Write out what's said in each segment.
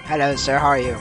Hello, sir. How are you?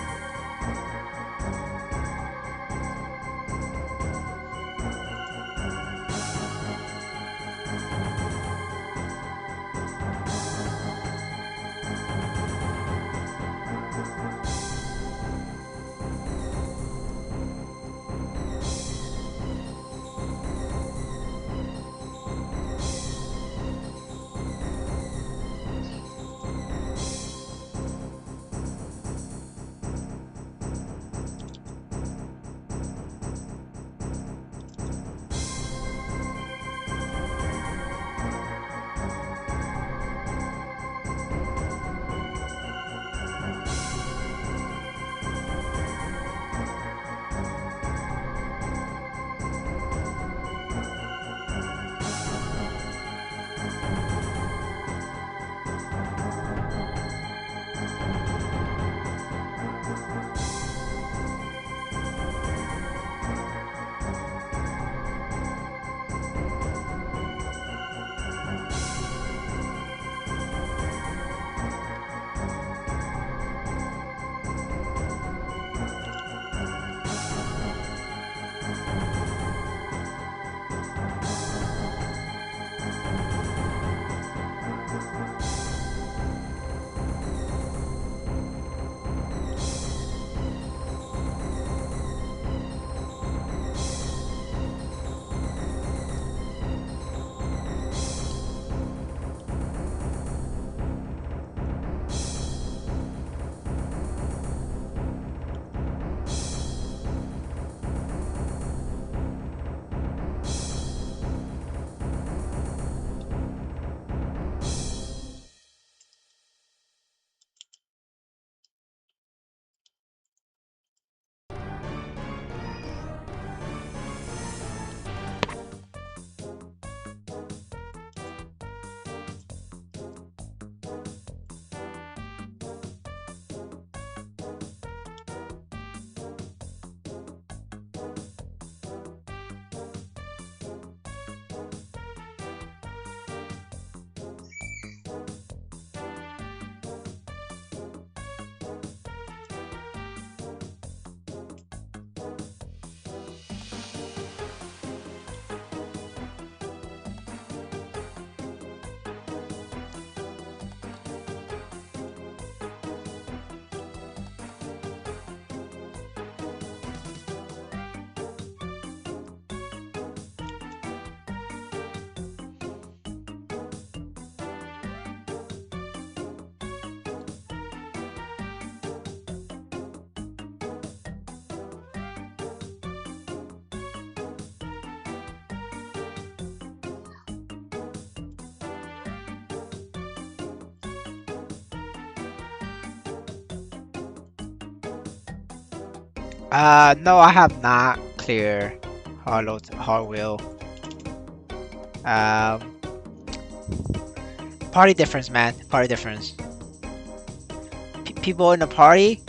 No, I have not clear hard wheel. Um, Party difference, man. Party difference. People in the party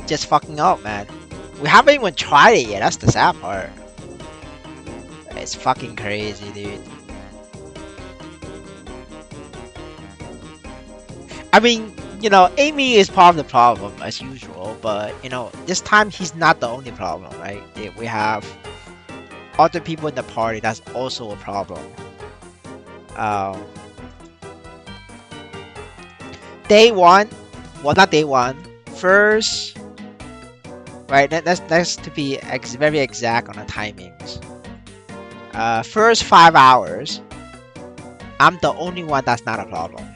just fucking up, man. We haven't even tried it yet. That's the sad part. It's fucking crazy, dude. I mean, Amy is part of the problem as usual, but this time he's not the only problem, right? We have other people in the party that's also a problem. Um, Day one, well, not day one. First, right? That's to be very exact on the timings. First 5 hours, I'm the only one that's not a problem.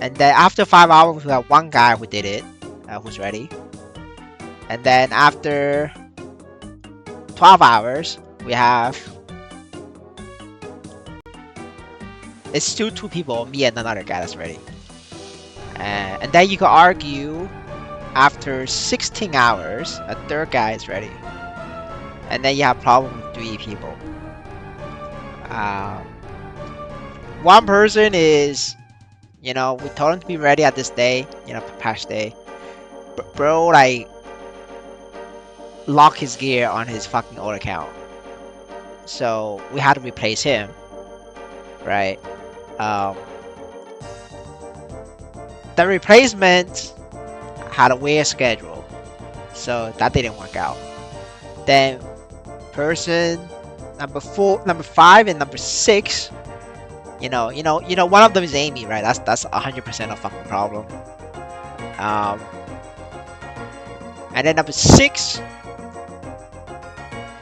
And then after 5 hours, we have one guy who did it, who's ready. And then after 12 hours, we have it's still two people, me and another guy that's ready. And then you can argue after 16 hours, a third guy is ready. And then you have problem with three people. Um, One person is, we told him to be ready at this day, patch day. Bro, like, lock his gear on his fucking old account. So we had to replace him, right? The replacement had a weird schedule, so that didn't work out. Then person number 5, and number 6. One of them is Amy, right? That's 100% a fucking problem. And then number 6,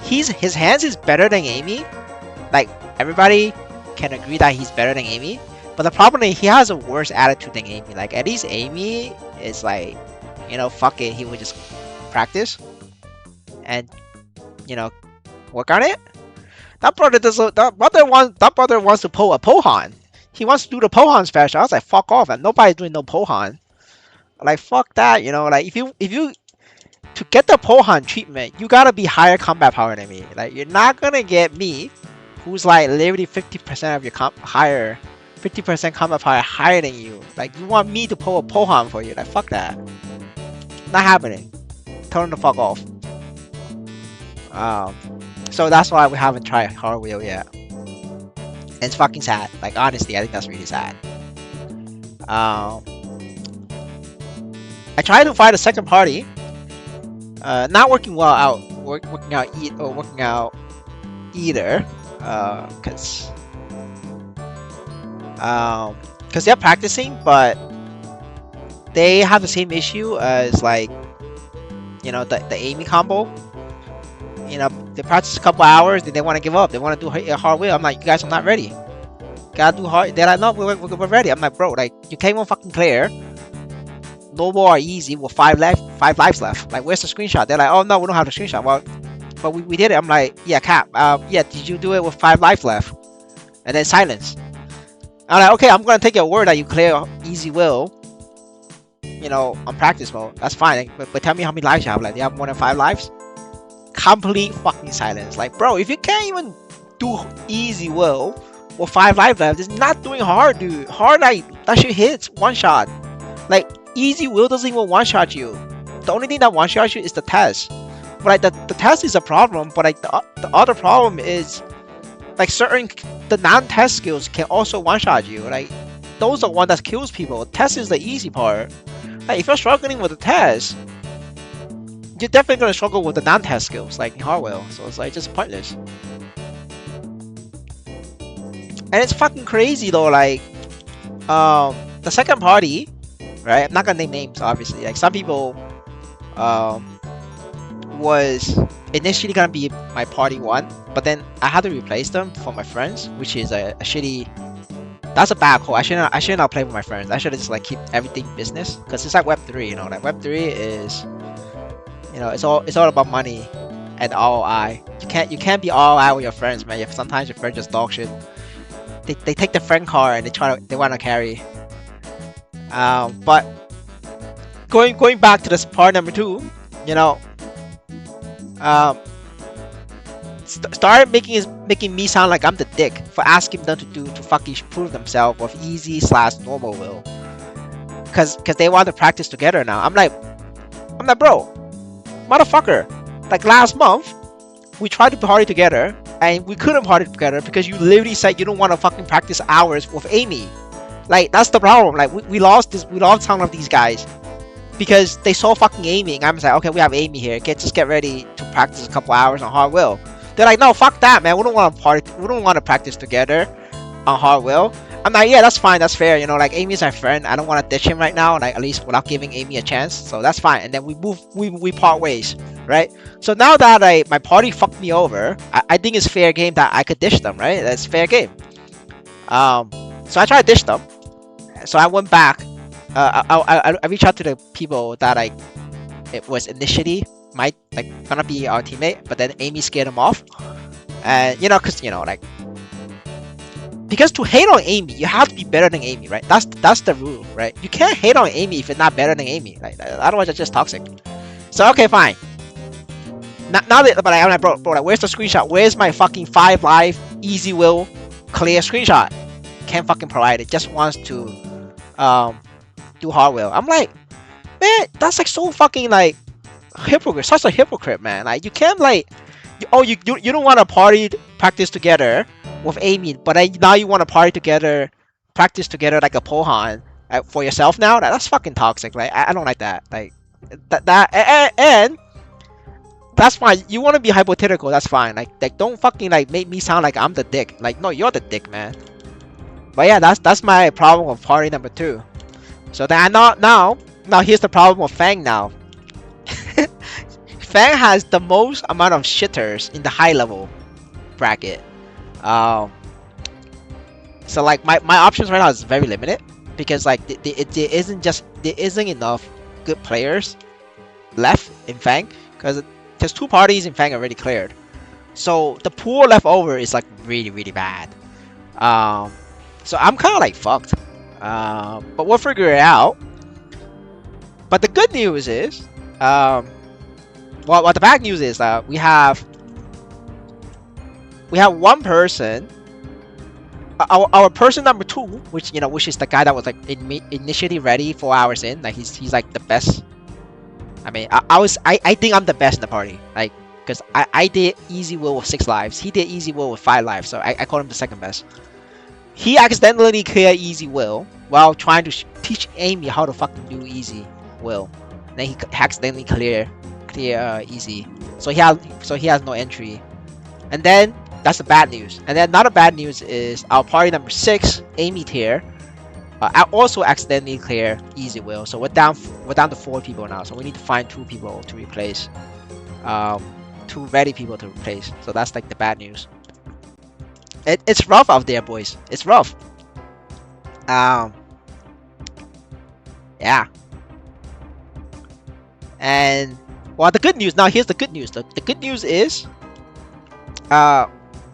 his hands is better than Amy. Like, everybody can agree that he's better than Amy. But the problem is he has a worse attitude than Amy. Like, at least Amy is like, fuck it, he would just practice and work on it. That brother wants to pull a Pohan. He wants to do the Pohan special. I was like, fuck off, and nobody's doing no Pohan. Like, fuck that, like if you to get the Pohan treatment, you gotta be higher combat power than me. Like, you're not gonna get me, who's like literally 50% of your 50% combat power higher than you. Like, you want me to pull a Pohan for you? Like, fuck that. Not happening. Tell him to fuck off. So that's why we haven't tried Hard Wheel yet. And it's fucking sad. Like, honestly, I think that's really sad. I tried to find a second party. Not working well out. Working out either. Cause they're practicing, but they have the same issue as, like, the Amy combo. They practice a couple hours, then they want to give up. They want to do a Hard Wheel. I'm like, you guys are not ready. Gotta do hard. They're like, no, we're ready. I'm like, bro, like, you can't even fucking clear normal or easy with 5 lives left. Like, where's the screenshot? They're like, oh no, we don't have the screenshot. Well, but we did it. I'm like, yeah, Cap. Yeah, did you do it with 5 lives left? And then silence. I'm like, okay, I'm gonna take your word that you clear easy will. On practice mode. That's fine. But tell me how many lives you have. Like, do you have more than 5 lives? Complete fucking silence. Like, bro, if you can't even do easy will with 5 lives left, it's not doing hard, dude. Hard, like, that shit hits one shot. Like, easy will doesn't even one shot you. The only thing that one shots you is the test. But like, the test is a problem. But like, the other problem is, like, the non-test skills can also one shot you. Like, those are one that kills people. Test is the easy part. Like, if you're struggling with the test, you're definitely gonna struggle with the non-test skills, like in Hard Wheel. So it's like just pointless. And it's fucking crazy though. Like, the second party, right? I'm not gonna name names, obviously. Like, some people, was initially gonna be my party 1, but then I had to replace them for my friends, which is a shitty. That's a bad call. I should not play with my friends. I should just like keep everything business, because it's like Web3. Like, Web3 is, it's all about money and ROI. You can't be ROI with your friends, man. Sometimes your friends just dog shit. They take the friend card and they want to carry. But going back to this part number 2, started making me sound like I'm the dick for asking them to fucking prove themselves with easy/normal will, cause they want to practice together now. I'm like, bro, motherfucker, like, last month we tried to party together and we couldn't party together because you literally said you don't want to fucking practice hours with Amy. Like, that's the problem. Like, we lost some of these guys because they saw fucking Amy, and I'm like, okay, we have Amy here. Just get ready to practice a couple hours on Hard Wheel. They're like, no, fuck that, man. We don't want to party. We don't want to practice together on Hard Wheel. I'm like, yeah, that's fine. That's fair. Like, Amy's my friend. I don't want to ditch him right now, like, at least without giving Amy a chance. So that's fine. And then we part ways, right? So now that my party fucked me over, I think it's fair game that I could ditch them, right? That's fair game. So I tried to ditch them. So I went back. I reached out to the people that it was initially gonna be our teammate, but then Amy scared him off. And because to hate on Amy, you have to be better than Amy, right? That's the rule, right? You can't hate on Amy if you're not better than Amy. Like, otherwise it's just toxic. So okay, fine. Now that, but I'm like, bro, like, where's the screenshot? Where's my fucking 5 live easy will clear screenshot? Can't fucking provide it. Just wants to do Hard Wheel. I'm like, man, that's like so fucking like hypocrite. Such a hypocrite, man. Like, you can't like, you don't want to practice together with Amy, but now you want to practice together like a Pohan for yourself now. That's fucking toxic. Like, I don't like that. Like, And that's fine. You want to be hypothetical, that's fine. Like don't fucking like make me sound like I'm the dick. Like no, you're the dick, man. But yeah, that's my problem with party number two. So then now here's the problem with Fang now. Fang has the most amount of shitters in the high level bracket. Um, so like my options right now is very limited because like there isn't enough good players left in Fang because there's two parties in Fang already cleared. So the pool left over is like really bad. Um, so I'm kind of like fucked. But we'll figure it out. But the good news is, well, what the bad news is we have one person, our person number two, which is the guy that was like initially ready 4 hours in, like he's like the best. I mean, I think I'm the best in the party, like because I did easy will with 6 lives, he did easy will with 5 lives, so I call him the second best. He accidentally cleared easy will while trying to teach Amy how to fucking do easy will. Then he accidentally clear easy, so he has no entry. And then that's the bad news. And then another bad news is our party number 6, Amy tier, also accidentally clear easy will. So we're down to 4 people now. So we need to find 2 people to replace, 2 ready people to replace. So that's like the bad news. It's rough out there, boys. It's rough. Yeah. And well, the good news now. Here's the good news. The good news is,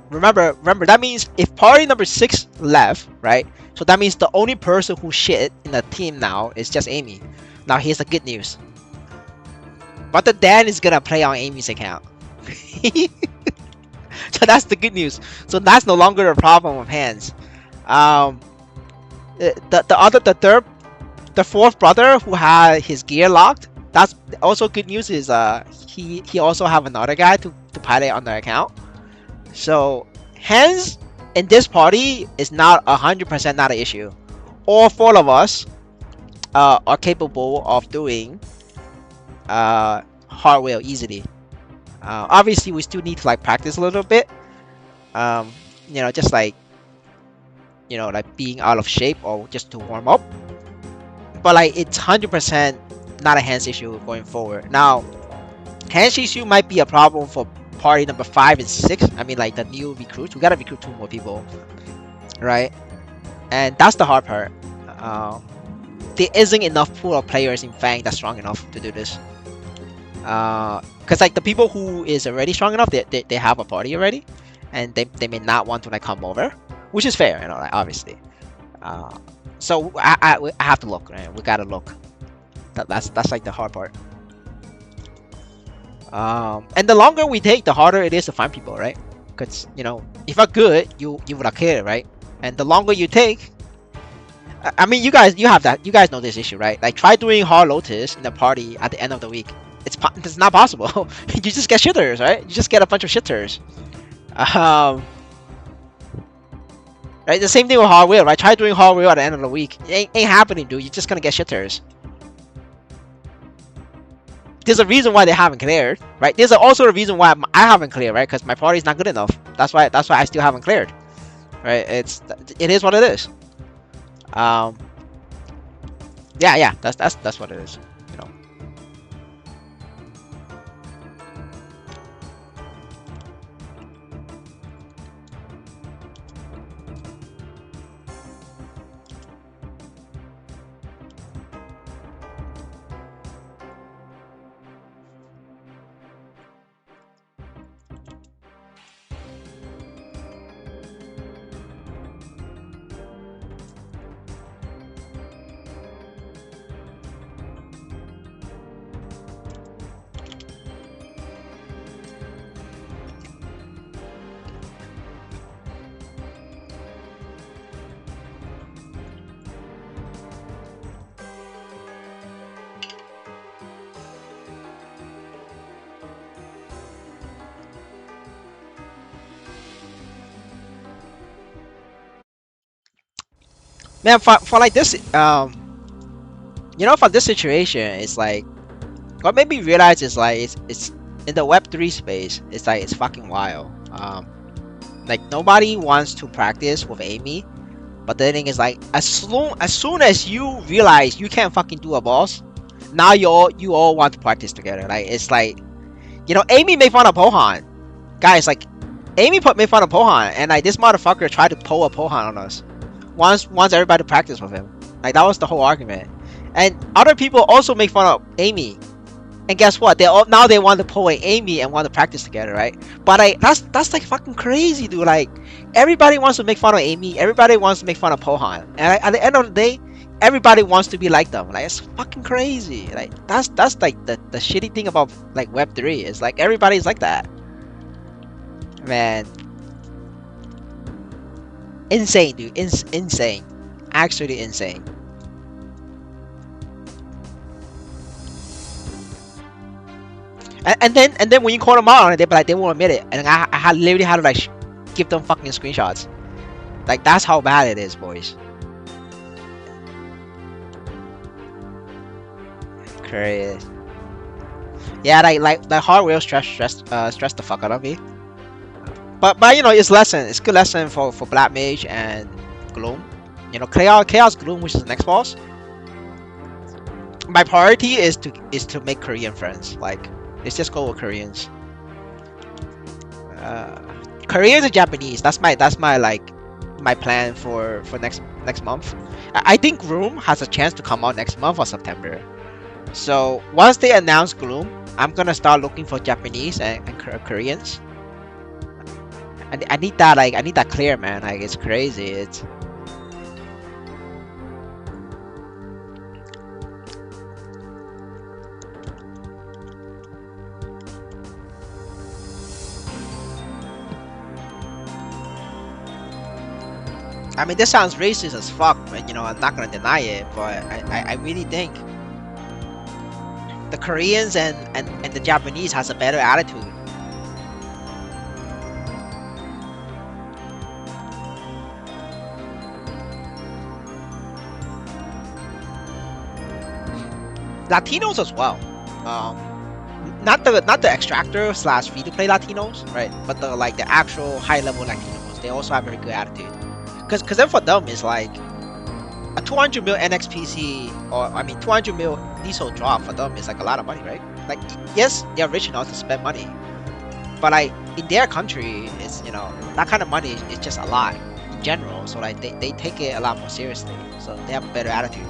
remember that means if party number 6 left, right? So that means the only person who shit in the team now is just Amy. Now here's the good news. But the Dan is gonna play on Amy's account. So that's the good news. So that's no longer a problem with hands. The fourth brother who had his gear locked. That's also good news. Is he also have another guy to pilot on the account. So hands in this party is not 100% not an issue. All 4 of us are capable of doing hard wheel easily. Obviously, we still need to like practice a little bit. Just like like being out of shape or just to warm up. But like it's 100% not a hands issue going forward. Now, hands issue might be a problem for party number 5 and 6. I mean, like the new recruits. We gotta recruit 2 more people, right? And that's the hard part. There isn't enough pool of players in Fang that's strong enough to do this. Because like the people who is already strong enough, they have a party already, and they may not want to like come over, which is fair, like obviously. So I have to look, right? We gotta look. That's like the hard part. And the longer we take, the harder it is to find people, right? Because if you're good, you would have cared, right? And the longer you take, I mean, you guys know this issue, right? Like try doing hard lotus in the party at the end of the week. It's not possible. You just get shitters, right? You just get a bunch of shitters. Right? The same thing with hard wheel, right? Try doing hard wheel at the end of the week. It ain't happening, dude. You're just gonna get shitters. There's a reason why they haven't cleared, right? There's also a reason why I haven't cleared, right? Because my party's not good enough. That's why I still haven't cleared, right? It is what it is. Yeah. That's what it is. Man, for like this, for this situation, it's like what made me realize is like it's in the Web3 space. It's like it's fucking wild. Like nobody wants to practice with Amy, but the thing is like as soon as you realize you can't fucking do a boss, now you all want to practice together. Like it's like Amy made fun of Pohan, guys. Like Amy made fun of Pohan, and like this motherfucker tried to pull a Pohan on us. Once everybody practiced with him. Like that was the whole argument. And other people also make fun of Amy. And guess what? Now they want to pull a Amy and want to practice together, right? But that's like fucking crazy, dude. Like everybody wants to make fun of Amy. Everybody wants to make fun of Pohan. And like, at the end of the day, everybody wants to be like them. Like it's fucking crazy. Like that's like the shitty thing about like Web3 is like everybody's like that. Man, insane, dude. Insane, actually insane. And then when you call them out on it, they won't admit it. And I had literally had to like give them fucking screenshots. Like that's how bad it is, boys. Crazy. Yeah, like hardware stress the fuck out of me. But it's lesson. It's good lesson for Black Mage and Gloom. Chaos Gloom, which is the next boss. My priority is to make Korean friends. Like, let's just go with Koreans. Koreans and Japanese. That's my like my plan for next month. I think Gloom has a chance to come out next month or September. So once they announce Gloom, I'm gonna start looking for Japanese and Koreans. I need that clear, man. Like it's crazy. It's I mean, this sounds racist as fuck, but I'm not gonna deny it. But I really think the Koreans and the Japanese has a better attitude. Latinos as well. Not the extractor / free to play Latinos, right? But the actual high level Latinos, they also have very good attitude. Cause then for them it's like a 200 mil NXPC, or I mean 200 mil diesel drop for them is like a lot of money, right? Like yes, they're rich enough to spend money, but like in their country, it's that kind of money is just a lot in general. So like they take it a lot more seriously. So they have a better attitude.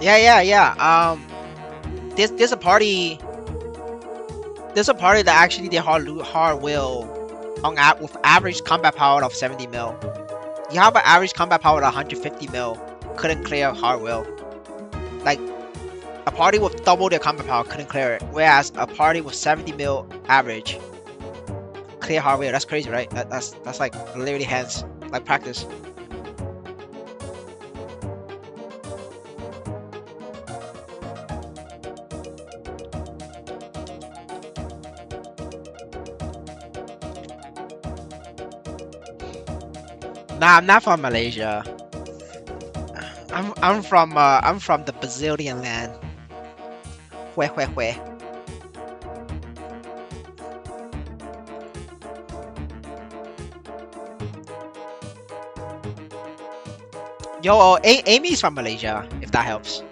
Yeah. There's a party. There's a party that actually did hard will with average combat power of 70 mil. You have an average combat power of 150 mil. Couldn't clear hard will. Like a party with double their combat power couldn't clear it. Whereas a party with 70 mil average clear hard will. That's crazy, right? That's like literally hands like practice. Nah, I'm not from Malaysia. I'm from the Brazilian land. Hue. Yo, Amy's from Malaysia, if that helps.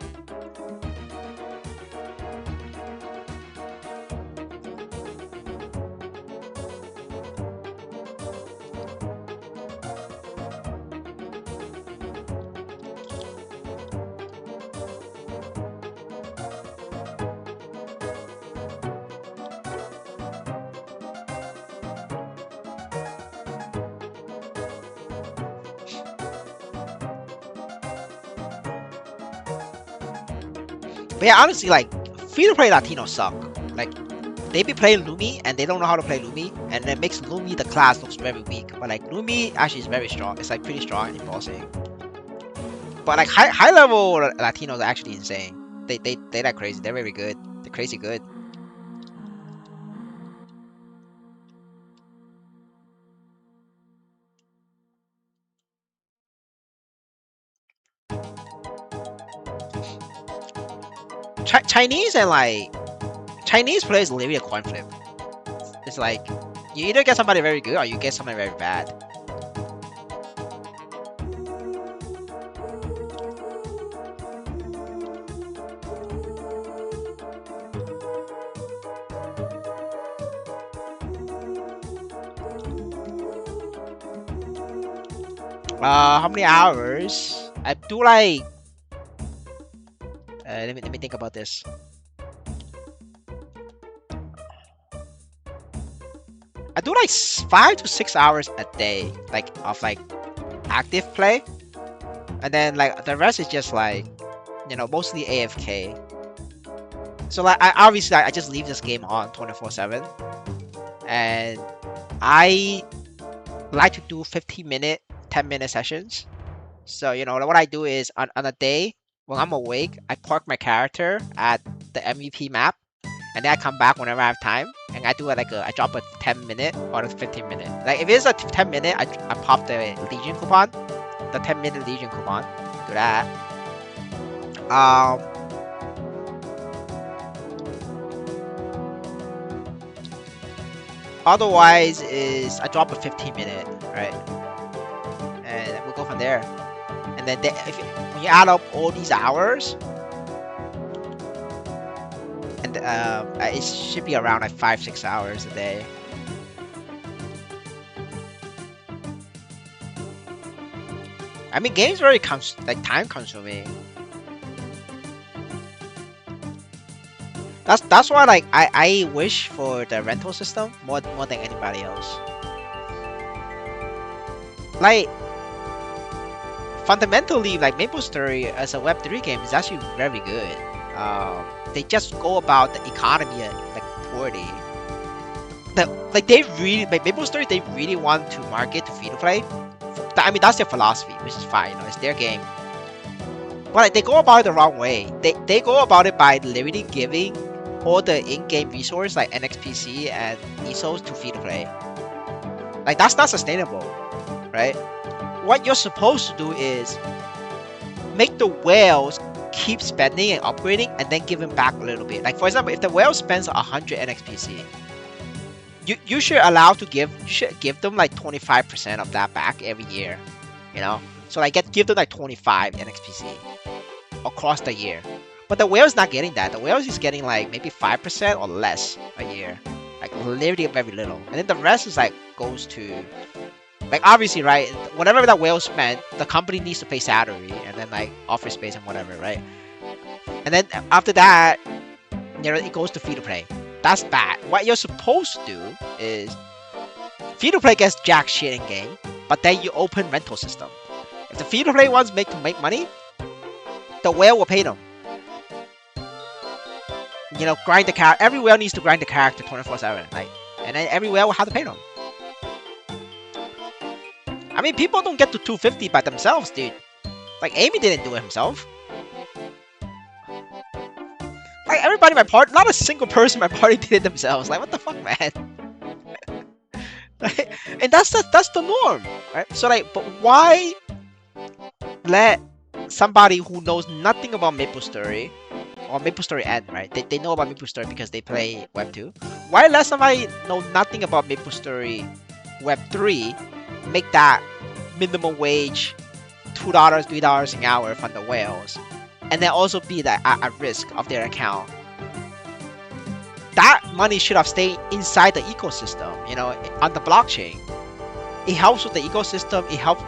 But yeah, honestly, like free-to-play Latinos suck. Like they be playing Lumi and they don't know how to play Lumi, and it makes Lumi the class looks very weak. But like Lumi actually is very strong. It's like pretty strong in bossing. But like high level Latinos are actually insane. They like crazy. They're very good. They're crazy good. Chinese and like Chinese players literally a coin flip. It's like you either get somebody very good or you get somebody very bad. How many hours? I do like. Let me think about this. I do like 5 to 6 hours a day, like of like active play, and then like the rest is just like, mostly AFK. So like I obviously I just leave this game on 24/7, and I like to do 15-minute, 10-minute sessions. So what I do is on a day when I'm awake, I park my character at the MVP map, and then I come back whenever I have time, and I do I drop a 10-minute or a 15-minute. Like if it's a 10-minute, I pop the Legion coupon, the 10-minute Legion coupon. Do that. Otherwise is I drop a 15-minute, right? And then we'll go from there. And then when you add up all these hours, and it should be around like 5-6 hours a day. I mean, games very time consuming. That's why like I wish for the rental system more than anybody else. Like fundamentally, like Maplestory as a Web3 game is actually very good. They just go about the economy like poorly. Maplestory, they really want to market to free to play. I mean, that's their philosophy, which is fine. It's their game. But like, they go about it the wrong way. They go about it by literally giving all the in-game resources like NXPC and ESOs to free to play. Like that's not sustainable, right? What you're supposed to do is make the whales keep spending and upgrading, and then give them back a little bit. Like for example, if the whale spends 100 NXPC, you should give them like 25% of that back every year, So like give them like 25 NXPC across the year. But the whale's not getting that. The whale's is getting like maybe 5% or less a year, like literally very little. And then the rest is like goes to, like obviously, right? Whatever that whale spent, the company needs to pay salary and then like office space and whatever, right? And then after that, it goes to free to play. That's bad. What you're supposed to do is free to play gets jack shit in game, but then you open rental system. If the free to play ones make money, the whale will pay them. Grind the character. Every whale needs to grind the character 24/7, like, and then every whale will have to pay them. I mean, people don't get to 250 by themselves, dude. Like, Amy didn't do it himself. Like, everybody in my party, not a single person in my party did it themselves. Like, what the fuck, man? Like, and that's the norm, right? So, like, but why let somebody who knows nothing about Maplestory or Maplestory N, right? They know about Maplestory because they play Web 2. Why let somebody know nothing about Maplestory Web 3 make that minimum wage $2, $3 an hour from the whales, and then also be at risk of their account? That money should have stayed inside the ecosystem, on the blockchain. It helps with the ecosystem. It helps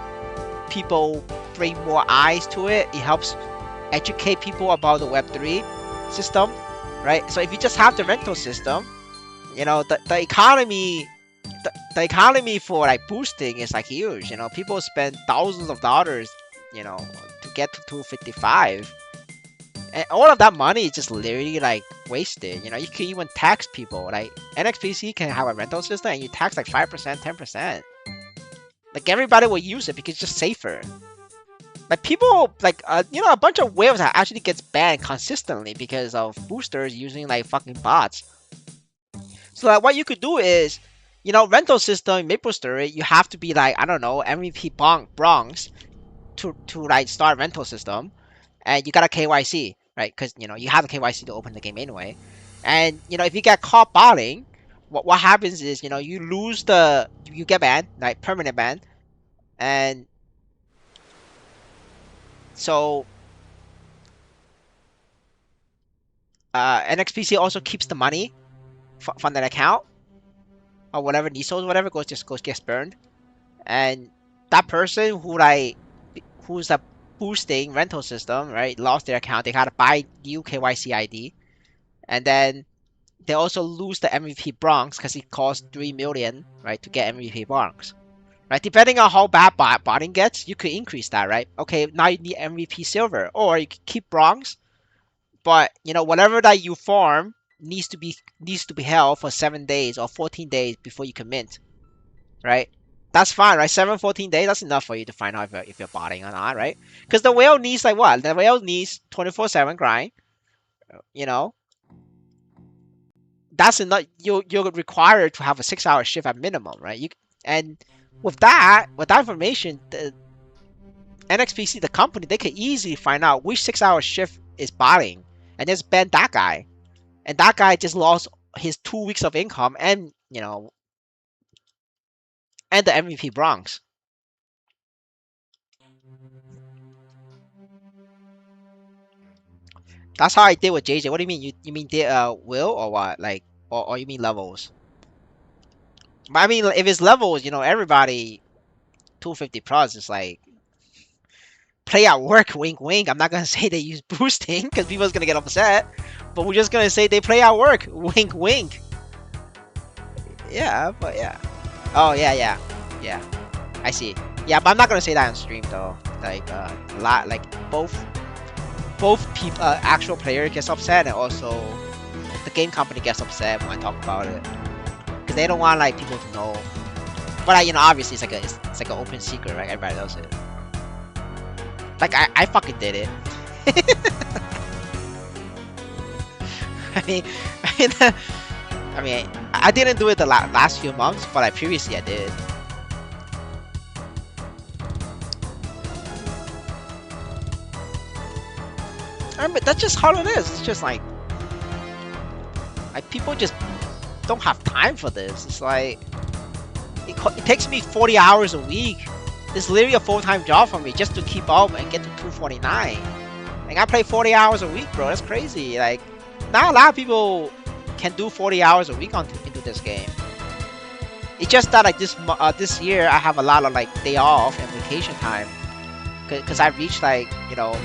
people bring more eyes to it. It helps educate people about the Web3 system, right? So if you just have the rental system, the economy, the economy for like boosting is like huge. People spend thousands of dollars, to get to 255, And all of that money is just literally like wasted. You know, you can even tax people. Like NXPC can have a rental system and you tax like 5%, 10%. Like everybody will use it because it's just safer. Like people, like you know, a bunch of whales that actually gets banned consistently because of boosters using like fucking bots. So like what you could do is, you know, rental system in Maplestory, you have to be like, I don't know, MVP bronze to like start rental system, and you got a KYC, right? Because you know you have a KYC to open the game anyway. And you know if you get caught botting, what happens is you know you get banned, like permanent ban, and so NXPC also keeps the money from that account or whatever Nisos whatever goes gets burned, and that person who's a boosting rental system, right, lost their account. They gotta buy new KYC ID, and then they also lose the MVP bronze because it costs 3 million, right, to get MVP bronze. Right, depending on how bad botting gets, you could increase that, right? Okay, now you need MVP silver, or you can keep bronze, but you know whatever that you farm needs to be held for 7 days or 14 days before you can mint, right? That's fine, right? 7, 14 days, that's enough for you to find out if you're botting or not, right? Because the whale needs like what? The whale needs 24/7 grind, you know? That's enough. You're required to have a 6-hour shift at minimum, right? And with that information, the NXPC, the company, they can easily find out which 6-hour shift is botting and just ban that guy. And that guy just lost his 2 weeks of income and you know and the MVP bronze. That's how I did with JJ. What do you mean? You mean will or what? Like or you mean levels? But I mean if it's levels, you know, everybody 250 plus is like play at work, wink wink. I'm not gonna say they use boosting because people's gonna get upset. But we're just gonna say they play at work, wink wink. Yeah, but yeah. Oh yeah. I see. Yeah, but I'm not gonna say that on stream though. Like a lot, like both people, actual player gets upset, and also the game company gets upset when I talk about it, because they don't want like people to know. But you know, obviously it's like an open secret, right? Everybody knows it. Like I fucking did it. I mean, I didn't do it the last few months, but like previously I did. I mean, that's just how it is. It's just like people just don't have time for this. It's like it takes me 40 hours a week. It's literally a full-time job for me just to keep up and get to 249. Like I play 40 hours a week, bro. That's crazy. Like not a lot of people can do 40 hours a week into this game. It's just that like this year I have a lot of like day off and vacation time, because I reached like you know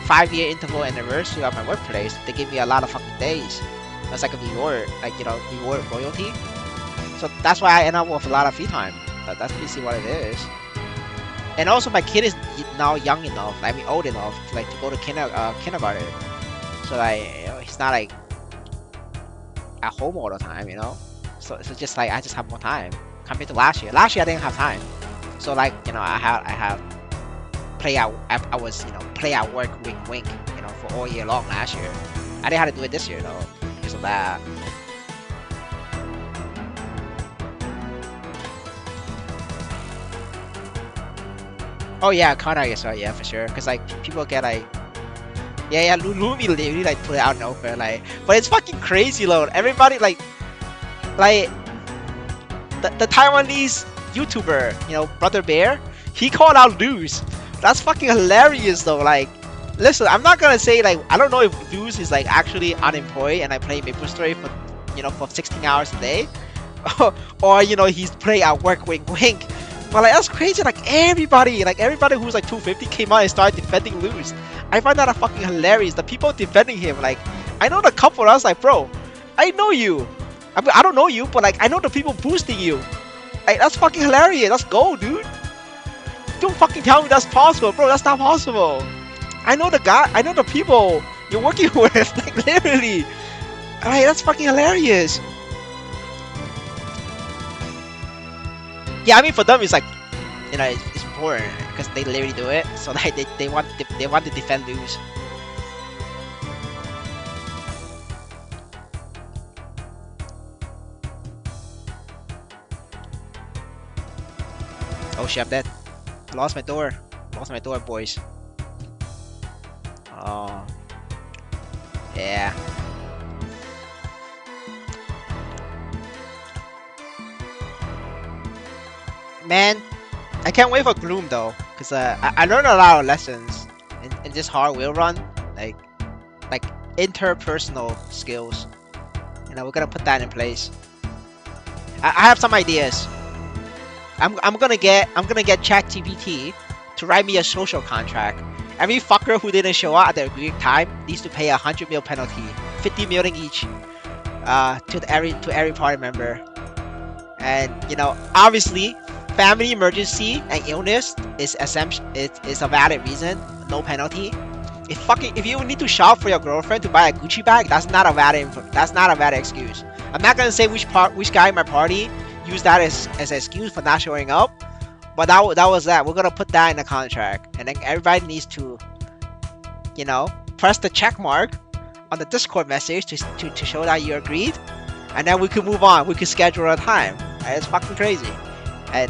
5-year interval anniversary of my workplace. They give me a lot of fucking days. That's like a reward, like you know, reward royalty. So that's why I end up with a lot of free time. That's basically what it is. And also my kid is now young enough, I mean old enough, to like to go to kindergarten. So like you know, he's not like at home all the time, you know. So it's just like I just have more time compared to last year. Last year I didn't have time. So like you know I have play out. I was you know play at work wink wink you know for all year long last year. I didn't have to do it this year though because of that. Oh yeah, Connor, yes, right, yeah, for sure. Cause like people get like, yeah, Lumi literally like put it out in open, like, but it's fucking crazy, load. Everybody like the Taiwanese YouTuber, you know, Brother Bear, he called out Luz. That's fucking hilarious though. Like, listen, I'm not gonna say like I don't know if Luz is like actually unemployed and I play Maplestory for you know for 16 hours a day, or you know he's playing at work, wink wink. But like that's crazy. Like everybody who's like 250 came out and started defending Luz. I find that fucking hilarious. The people defending him, like I know the couple. I was like, bro, I know you. I mean, I don't know you, but like I know the people boosting you. Like that's fucking hilarious. Let's go, dude. Don't fucking tell me that's possible, bro. That's not possible. I know the guy. I know the people you're working with. Like literally. Alright, that's fucking hilarious. Yeah, I mean for them it's like, you know, it's important because they literally do it. So like they want to defend lose. Oh shit, I'm dead. Lost my door. Lost my door, boys. Oh. Yeah. Man, I can't wait for Gloom though, cause I learned a lot of lessons in this hard wheel run, like like interpersonal skills. You know, we're gonna put that in place. I have some ideas. I'm gonna get ChatGPT to write me a social contract. Every fucker who didn't show up at the agreed time needs to pay 100 mil penalty, 50 million each, to every party member. And you know, obviously, family emergency and illness is a valid reason, no penalty. If you need to shop for your girlfriend to buy a Gucci bag, that's not a valid excuse. I'm not gonna say which guy in my party used that as an excuse for not showing up, but that was that. We're gonna put that in the contract, and then everybody needs to, you know, press the check mark on the Discord message to show that you agreed, and then we could move on. We could schedule a time. And it's fucking crazy, and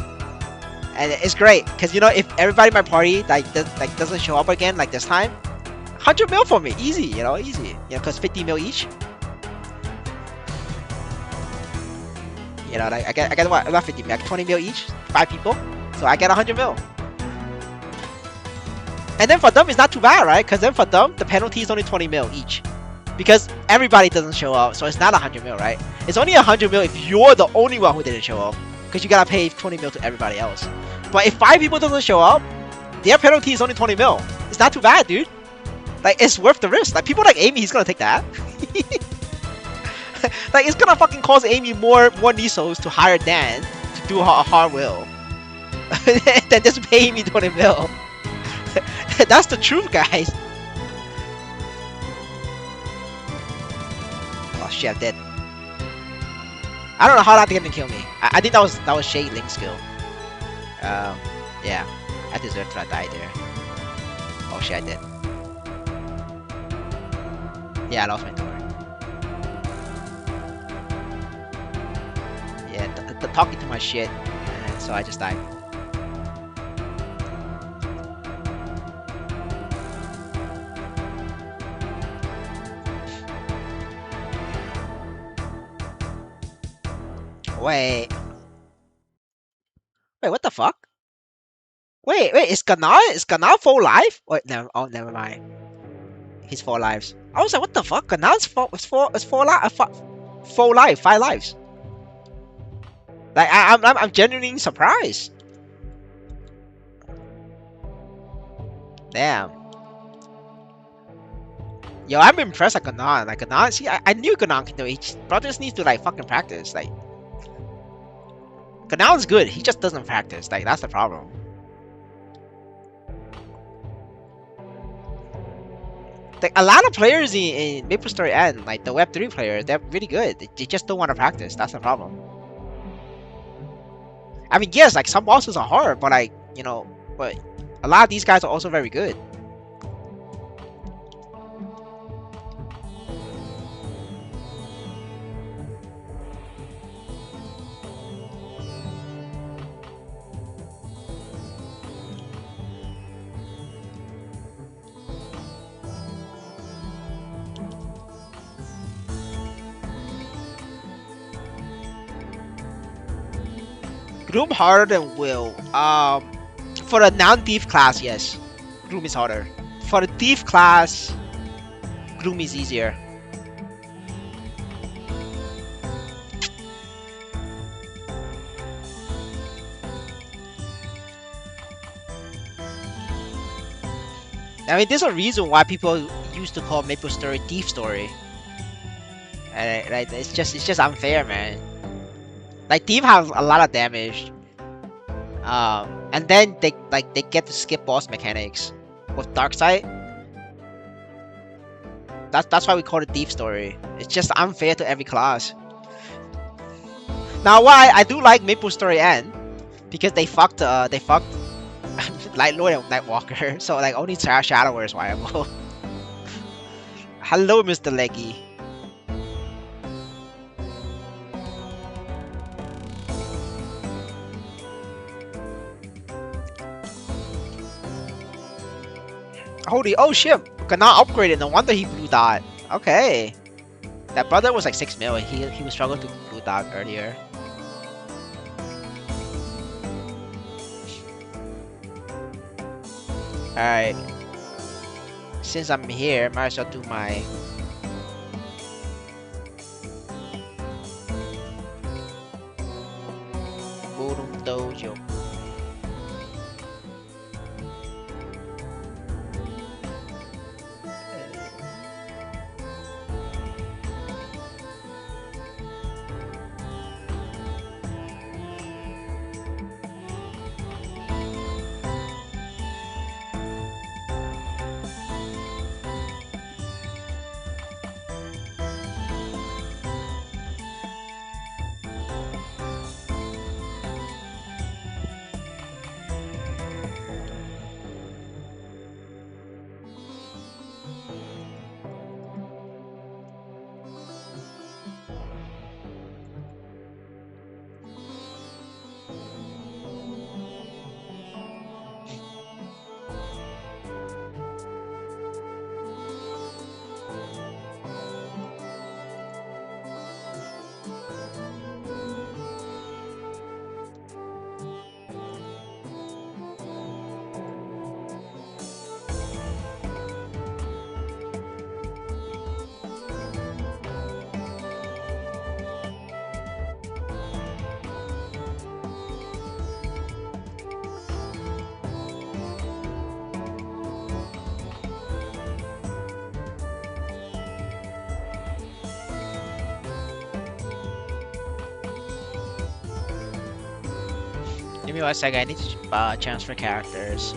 it's great because you know if everybody in my party doesn't show up again like this time, 100 mil for me, easy. You know, easy. You know, cause 50 mil each. You know, like I get what, not 50 mil, like 20 mil each, 5 people, so I get 100 mil. And then for them it's not too bad, right? Because then for them the penalty is only 20 mil each, because everybody doesn't show up, so it's not 100 mil, right? It's only 100 mil if you're the only one who didn't show up, because you gotta pay 20 mil to everybody else. But if 5 people doesn't show up, their penalty is only 20 mil. It's not too bad, dude. Like it's worth the risk. Like people like Amy, he's gonna take that. Like it's gonna fucking cost Amy more Nisos to hire Dan to do a hard will than just paying me 20 mil. That's the truth, guys. Oh shit, I'm dead. I don't know how that didn't kill me. I think that was Shade Link's skill. Yeah, I deserve to die there. Oh shit, I did. Yeah, I lost my door. Yeah, talking to my shit, and so I just died. Wait, what the fuck? Wait, is Ganar full life? Wait, never mind. He's 4 lives. I was like, what the fuck? Ganar's full life, 5 lives. Like I'm genuinely surprised. Damn. Yo, I'm impressed at Ganar. Like Ganar, see, I knew Ganar can do it. Bro just needs to like fucking practice. Like Ganar's good. He just doesn't practice. Like that's the problem. Like a lot of players in Maplestory N, like the Web3 players, they're really good. They just don't want to practice. That's the problem. I mean, yes, like some bosses are hard, but like, you know, but a lot of these guys are also very good. Gloom harder than Will. For the non-thief class, yes, Gloom is harder. For the thief class, Gloom is easier. I mean, there's a reason why people used to call Maplestory Thief Story. And like, it's just unfair, man. Like Thief has a lot of damage, and then they get to skip boss mechanics with Darkseid. That's why we call it Thief Story. It's just unfair to every class. Now, why I do like Maplestory N because they fucked like Lord and Nightwalker, so like only Shadower is viable. Hello, Mr. Leggy. Holy, oh shit! Okay, now upgraded. No wonder he blue dot. Okay, that brother was like 6 mil. He was struggling to blue dot earlier. All right. Since I'm here, might as well do my Golden Dojo. Give me 1 second. I need to transfer characters.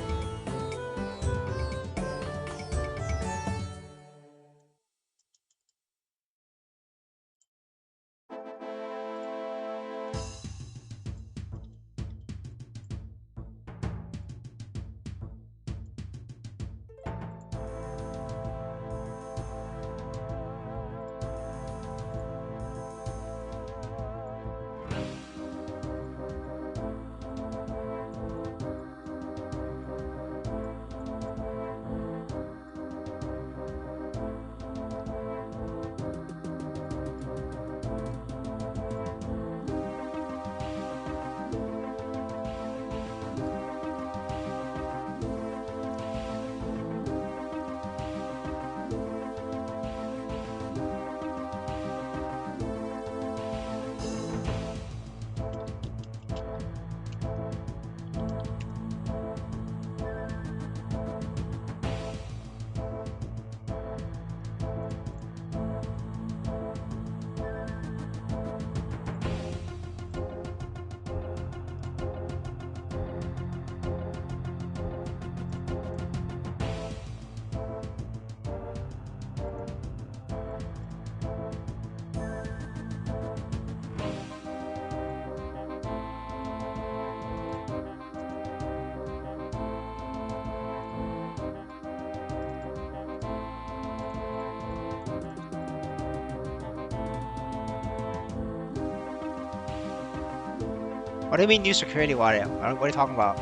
What do you mean new security water? What are you talking about?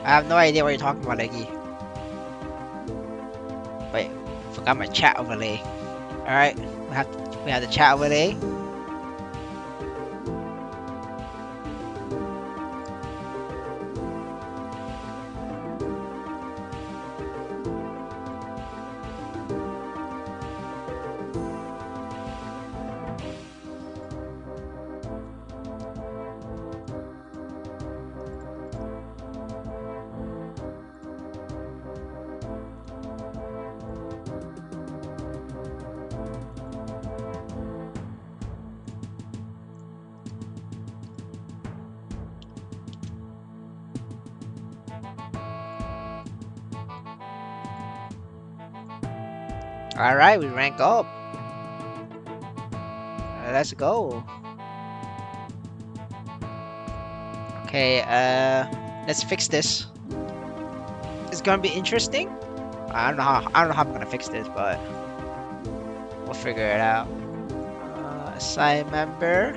I have no idea what you're talking about, Leggy. Wait, forgot my chat overlay. Alright, we have the chat overlay. Alright, we rank up. Let's go. Okay, let's fix this. It's gonna be interesting. I don't know how I'm gonna fix this, but we'll figure it out. Assign member.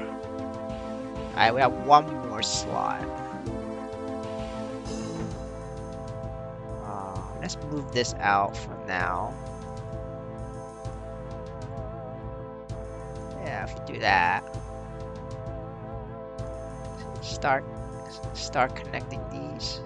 Alright, we have one more slot. Let's move this out for now. Yeah, if we do that, start connecting these.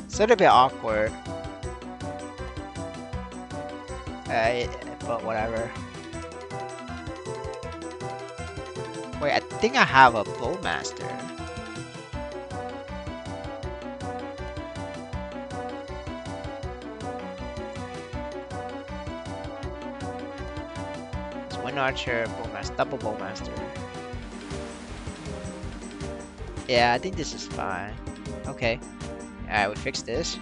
It's a little bit awkward. But whatever. Wait, I think I have a bowmaster. It's one archer, bowmaster, double bowmaster. Yeah, I think this is fine. Okay. Alright, we fixed this.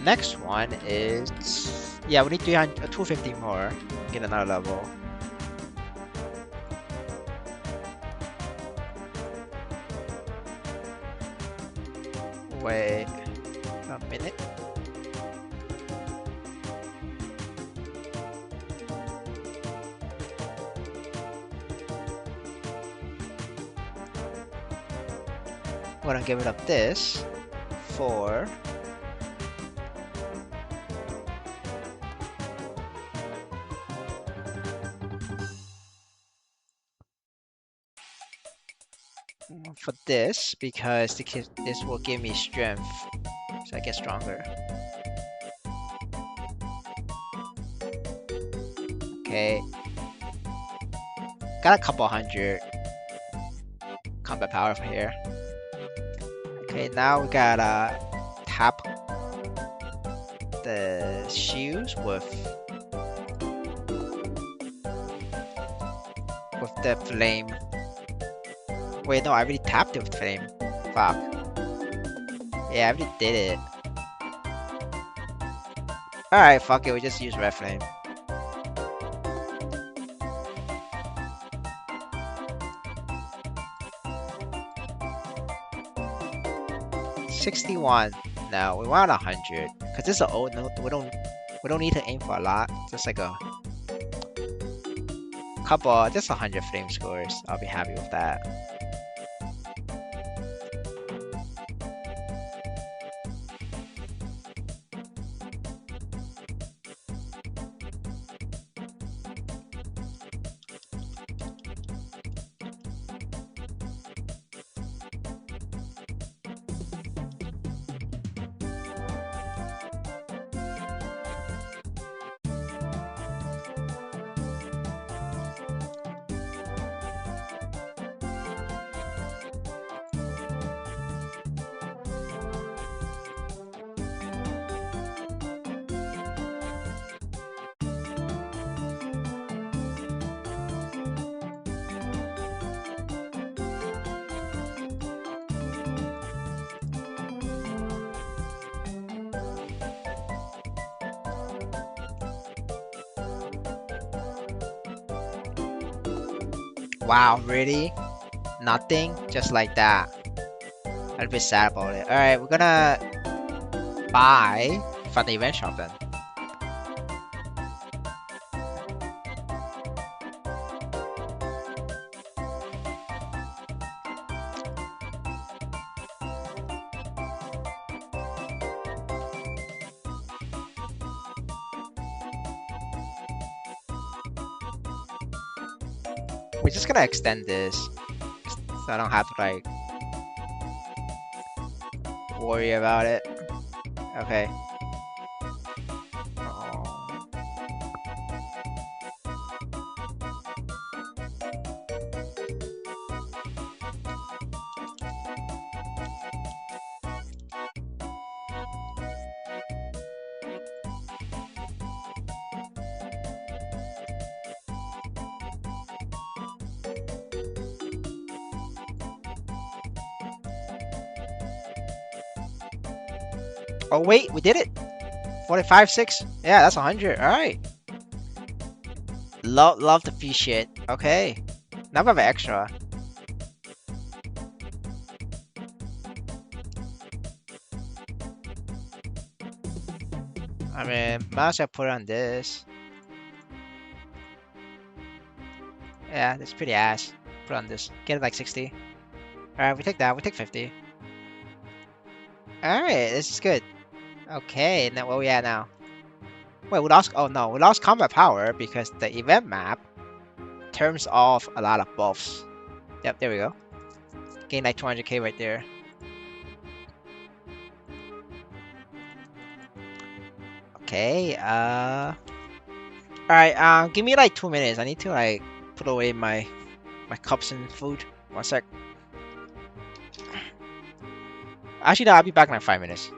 Next one is... Yeah, we need 250 more. Get another level. Wait a minute. I'm gonna give it up this for this because this will give me strength, so I get stronger. Okay, got a couple hundred combat power from here. Okay, now we gotta tap the shoes with the flame. Wait, no, I already tapped it with flame. Fuck. Yeah, I already did it. Alright, fuck it, we just use red flame. $61. No, we want 100. Cause this is an old note. We don't need to aim for a lot. Just like a couple, just 100 flame scores. I'll be happy with that. Wow, really? Nothing? Just like that. I'm a bit sad about it. Alright, we're gonna buy from the event shop then. We're just gonna extend this, so I don't have to like worry about it. Okay. Oh. Oh wait, we did it. 45, 6. Yeah, that's 100. All right. Love the free shit. Okay. Now we have an extra. I mean, might as well put on this. Yeah, that's pretty ass. Put on this. Get it like 60. Alright, we take that. We take 50. Alright, this is good. Okay, now where we at now? Wait, we lost. Oh no, we lost combat power because the event map turns off a lot of buffs. Yep, there we go. Gain like 200k right there. Okay, alright, give me like 2 minutes. I need to like put away my cups and food. 1 sec. Actually, no, I'll be back in like 5 minutes.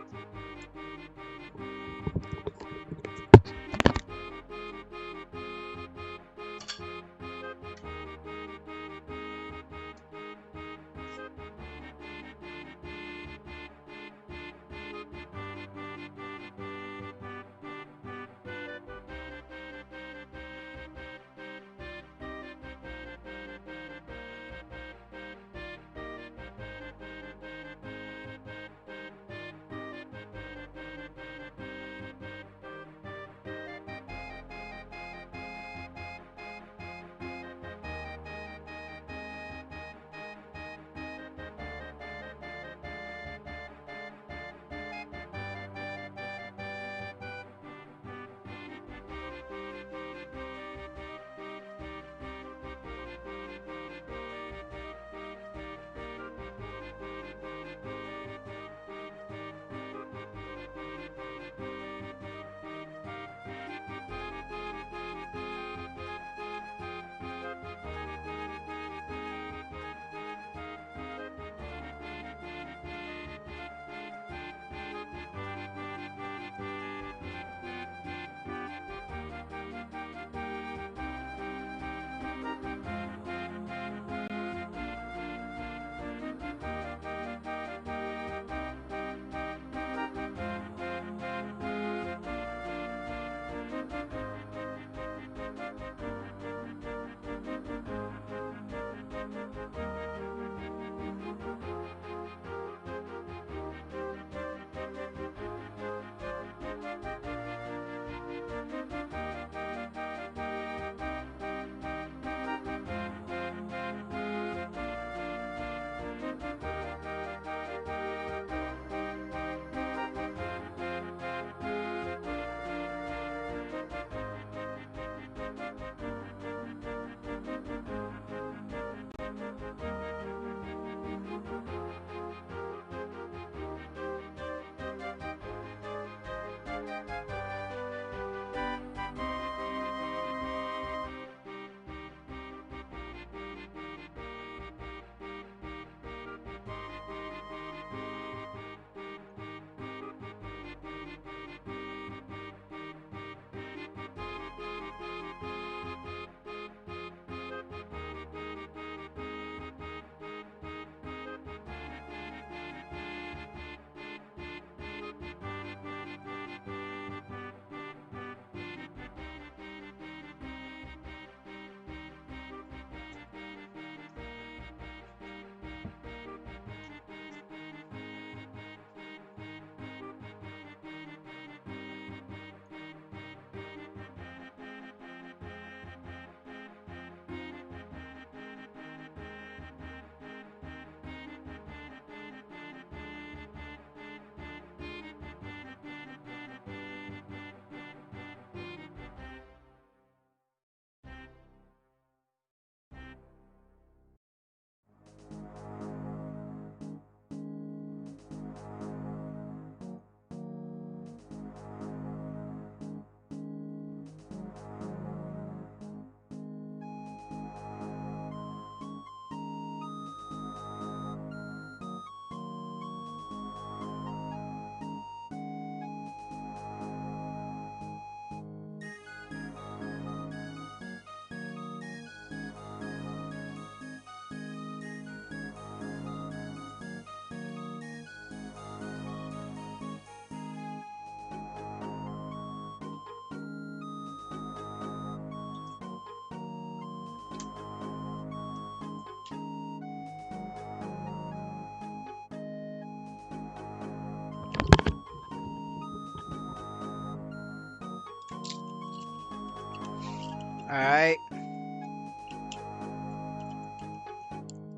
Alright.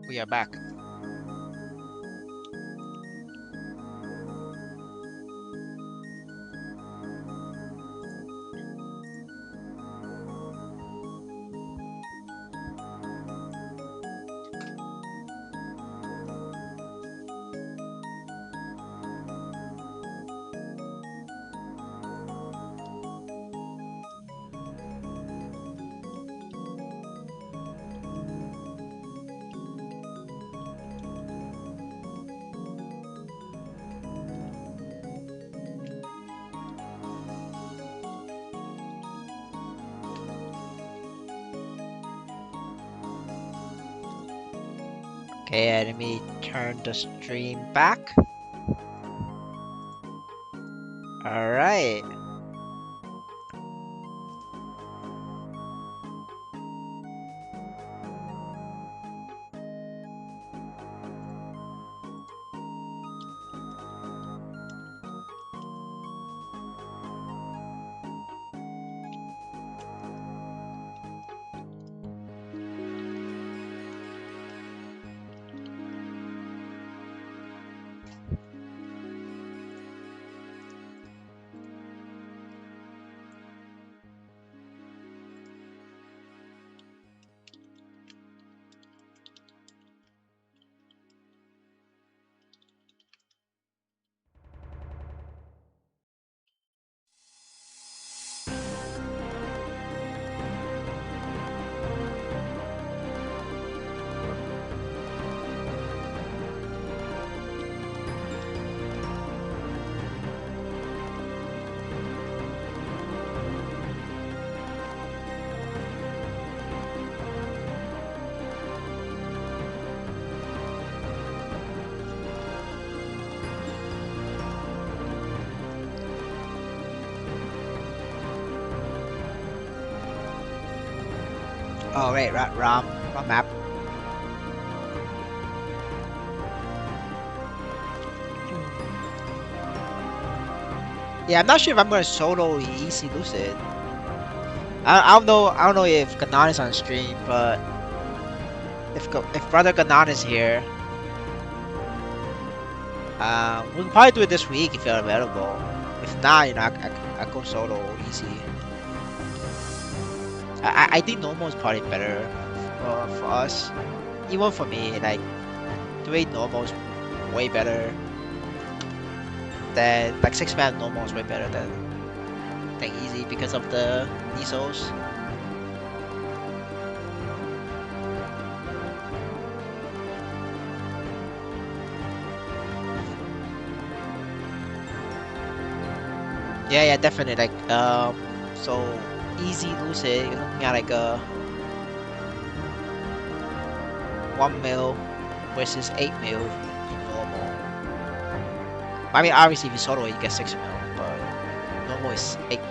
We are back. Okay, let me turn the stream back. Alright. Oh wait, wrong map. Yeah, I'm not sure if I'm gonna solo xWcLuckz. I don't know. I don't know if Ganon is on stream, but if brother Ganon is here, we can probably do it this week if you're available. If not, you know, I go solo easy. I think normal is probably better for us. Even for me, like doing normal is way better than like 6-man normal is way better than easy because of the Nisos. Yeah, definitely. Like so xWcLuckz, you're looking at like a 1 mil versus 8 mil in normal. I mean, obviously if you solo it, you get 6 mil, but normal is 8 mil.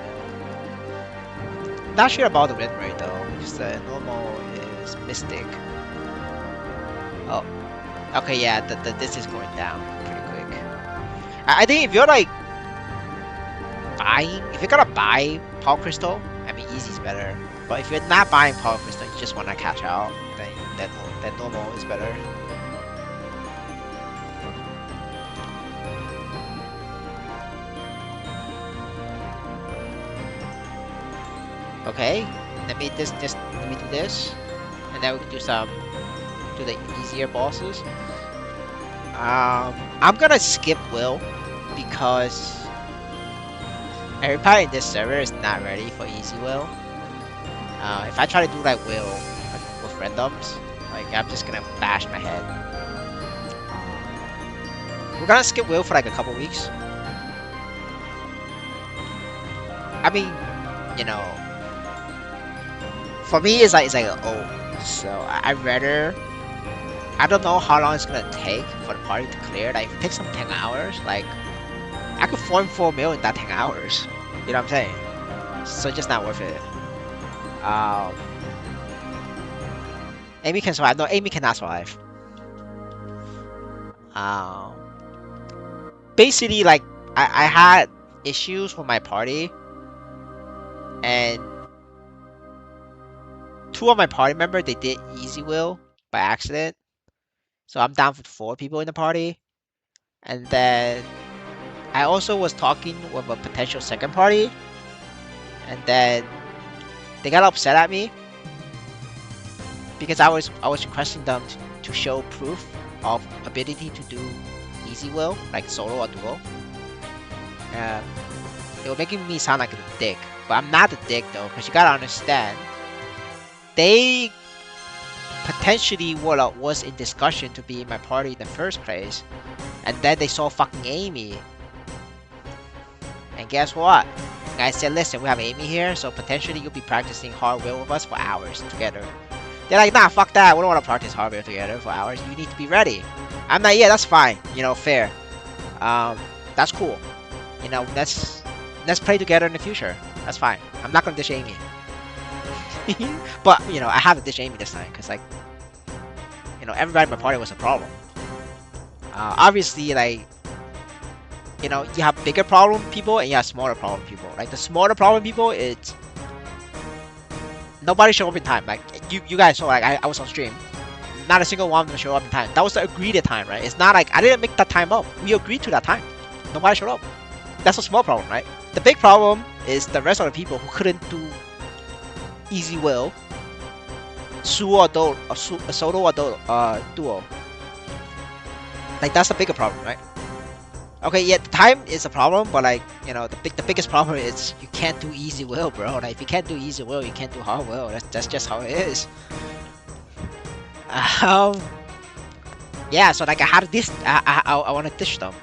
Not sure about the win rate though, because the normal is Mystic. Oh, okay, yeah, this is going down pretty quick. I think if you're like buying, if you're gonna buy Power Crystal, I mean, easy's better. But if you're not buying Power Crystal, you just wanna cash out, then normal is better. Okay, let me do this, and then we can do the easier bosses. I'm gonna skip Will because everybody in this server is not ready for easy Will. If I try to do like Will like, with randoms, like I'm just gonna bash my head. We're gonna skip Will for like a couple weeks. I mean, you know, for me it's like an O. So I'd rather. I don't know how long it's gonna take for the party to clear. Like if it takes some 10 hours, like I could farm 4 mil in that 10 hours. You know what I'm saying? So it's just not worth it. Amy can survive. No, Amy cannot survive. Basically, like I had issues with my party, and two of my party members they did easy will by accident, so I'm down for 4 people in the party. And then I also was talking with a potential second party, and then they got upset at me because I was requesting them to show proof of ability to do easy will, like solo or duo. They were making me sound like a dick, but I'm not a dick though, because you gotta understand, they potentially was in discussion to be in my party in the first place, and then they saw fucking Amy. And guess what? I said, listen, we have Amy here, so potentially you'll be practicing hard will with us for hours together. They're like, nah, fuck that. We don't want to practice hard will together for hours. You need to be ready. I'm like, yeah, that's fine. You know, fair. That's cool. You know, let's play together in the future. That's fine. I'm not gonna dish Amy. But, you know, I have to dish Amy this time, because, like, you know, everybody in my party was a problem. Obviously, like, you know, you have bigger problem people and you have smaller problem people. Like, the smaller problem people, it's nobody show up in time. Like, you guys saw, like, I was on stream. Not a single one of them show up in time. That was the agreed time, right? It's not like I didn't make that time up. We agreed to that time. Nobody showed up. That's a small problem, right? The big problem is the rest of the people who couldn't do easy will, solo or duo. Like, that's the bigger problem, right? Okay, yeah, the time is a problem, but, like, you know, the biggest problem is you can't do easy will, bro. Like, if you can't do easy will, you can't do hard will. That's just how it is. Yeah, so, like, I had this. I want to dish them.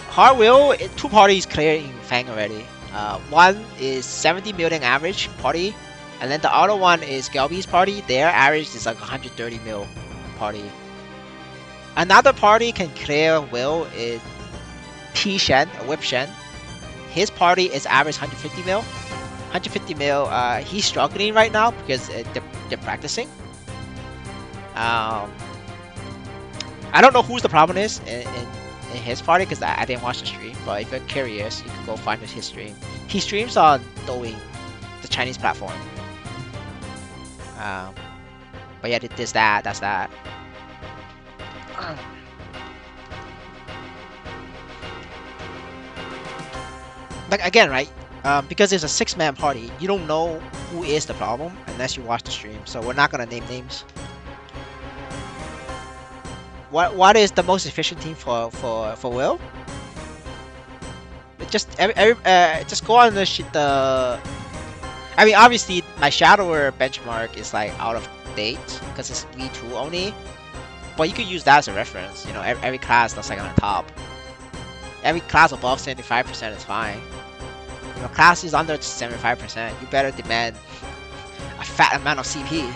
Hard will, 2 parties clear in Fang already. One is 70 million average party, and then the other one is Gelby's party. Their average is like 130 mil party. Another party can clear will is T Shen, Whip Shen. His party is average 150 mil. 150 mil. He's struggling right now because they're practicing. I don't know who's the problem is in his party because I didn't watch the stream. But if you're curious, you can go find his stream. He streams on Douyin, the Chinese platform. But yeah, that's that. Like, again, right? Because it's a 6-man party, you don't know who is the problem unless you watch the stream. So we're not gonna name names. What is the most efficient team for Will? Just just go on the. I mean, obviously my Shadower benchmark is like out of date because it's V2 only. But you could use that as a reference. You know, every class that's like on the top. Every class above 75% is fine. You know, classes under 75%, you better demand a fat amount of CP.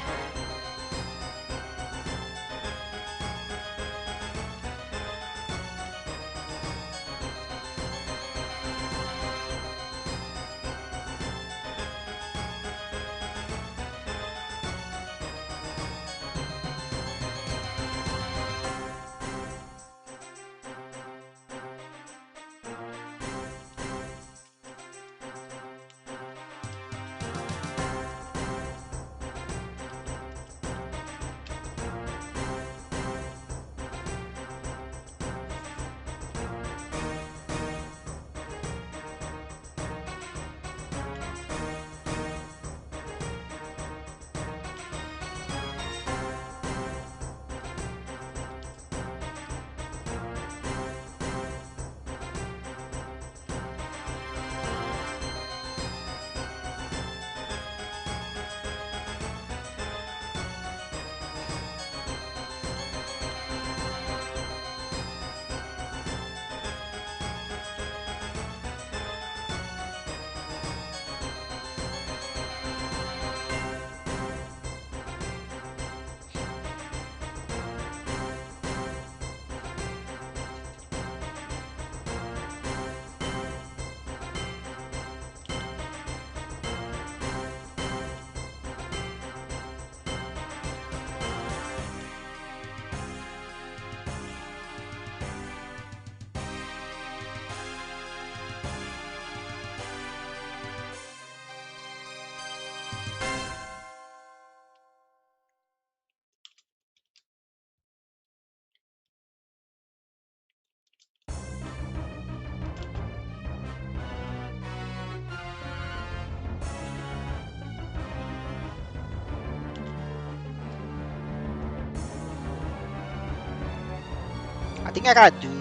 I think I gotta do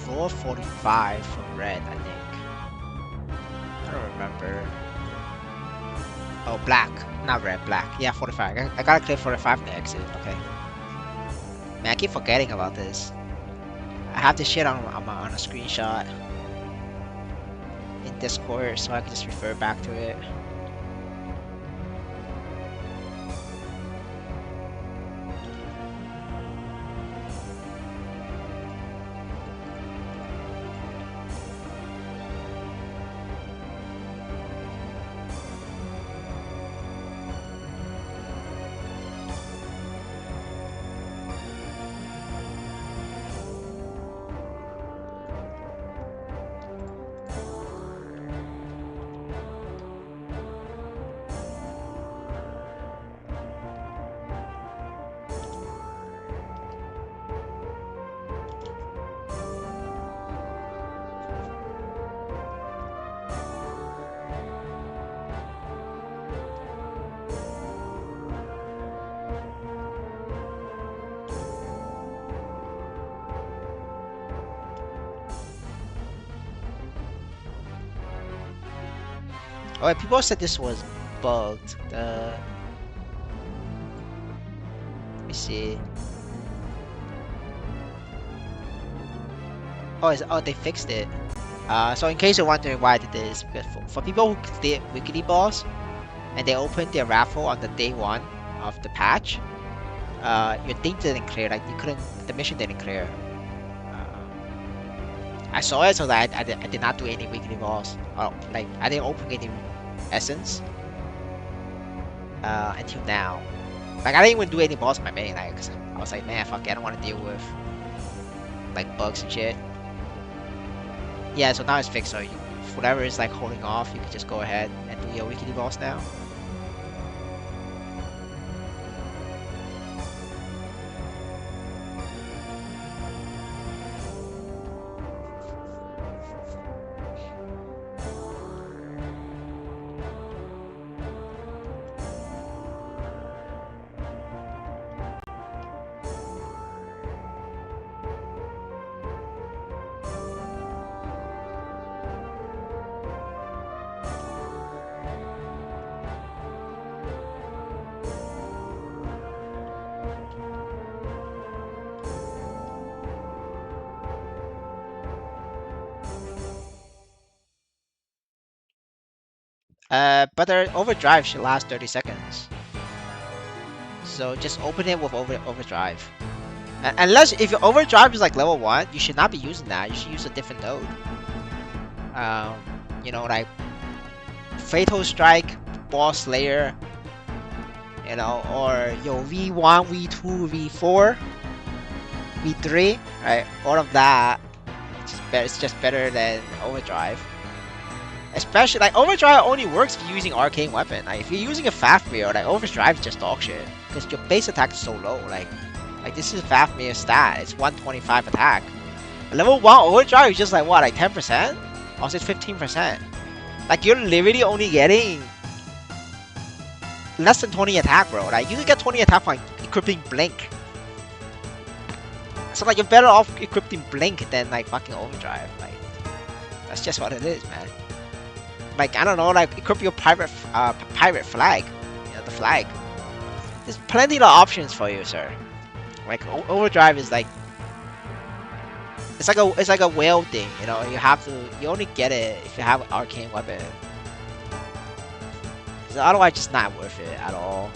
445 from red, I think. I don't remember. Oh, black. Not red, black. Yeah, 45. I gotta clear 45 in the exit. Okay. Man, I keep forgetting about this. I have this shit on a screenshot in Discord, so I can just refer back to it. Oh, wait, people said this was bugged. Let me see. Oh, they fixed it. So in case you're wondering why I did this, because for people who did weekly balls and they opened their raffle on the day 1 of the patch, your thing didn't clear. Like the mission didn't clear. I saw it, so that I did not do any weekly balls. Oh, like I didn't open any essence until now. Like I didn't even do any balls in my main. Like 'cause I was like, man, fuck it, I don't want to deal with like bugs and shit. Yeah, so now it's fixed. So whatever is like holding off, you can just go ahead and do your weekly balls now. But the overdrive should last 30 seconds. So just open it with overdrive. Unless if your overdrive is like level 1, you should not be using that. You should use a different node. You know, like Fatal Strike, Ball Slayer, you know, or your V1, V2, V4, V3, right? All of that. It's just better than overdrive. Especially like overdrive only works if you're using arcane weapon. Like if you're using a Fafnir, like overdrive is just dog shit because your base attack is so low. Like this is Fafnir stat. It's 125 attack. A level 1 overdrive is just like what, like 10%? Or is it 15%? Like you're literally only getting less than 20 attack, bro. Like you can get 20 attack by equipping blink. So like you're better off equipping blink than like fucking overdrive. Like that's just what it is, man. Like I don't know, like equip your pirate flag, you know, the flag. There's plenty of options for you, sir. Like overdrive is like it's like a whale thing, you know. You only get it if you have an arcane weapon. So otherwise, it's just not worth it at all.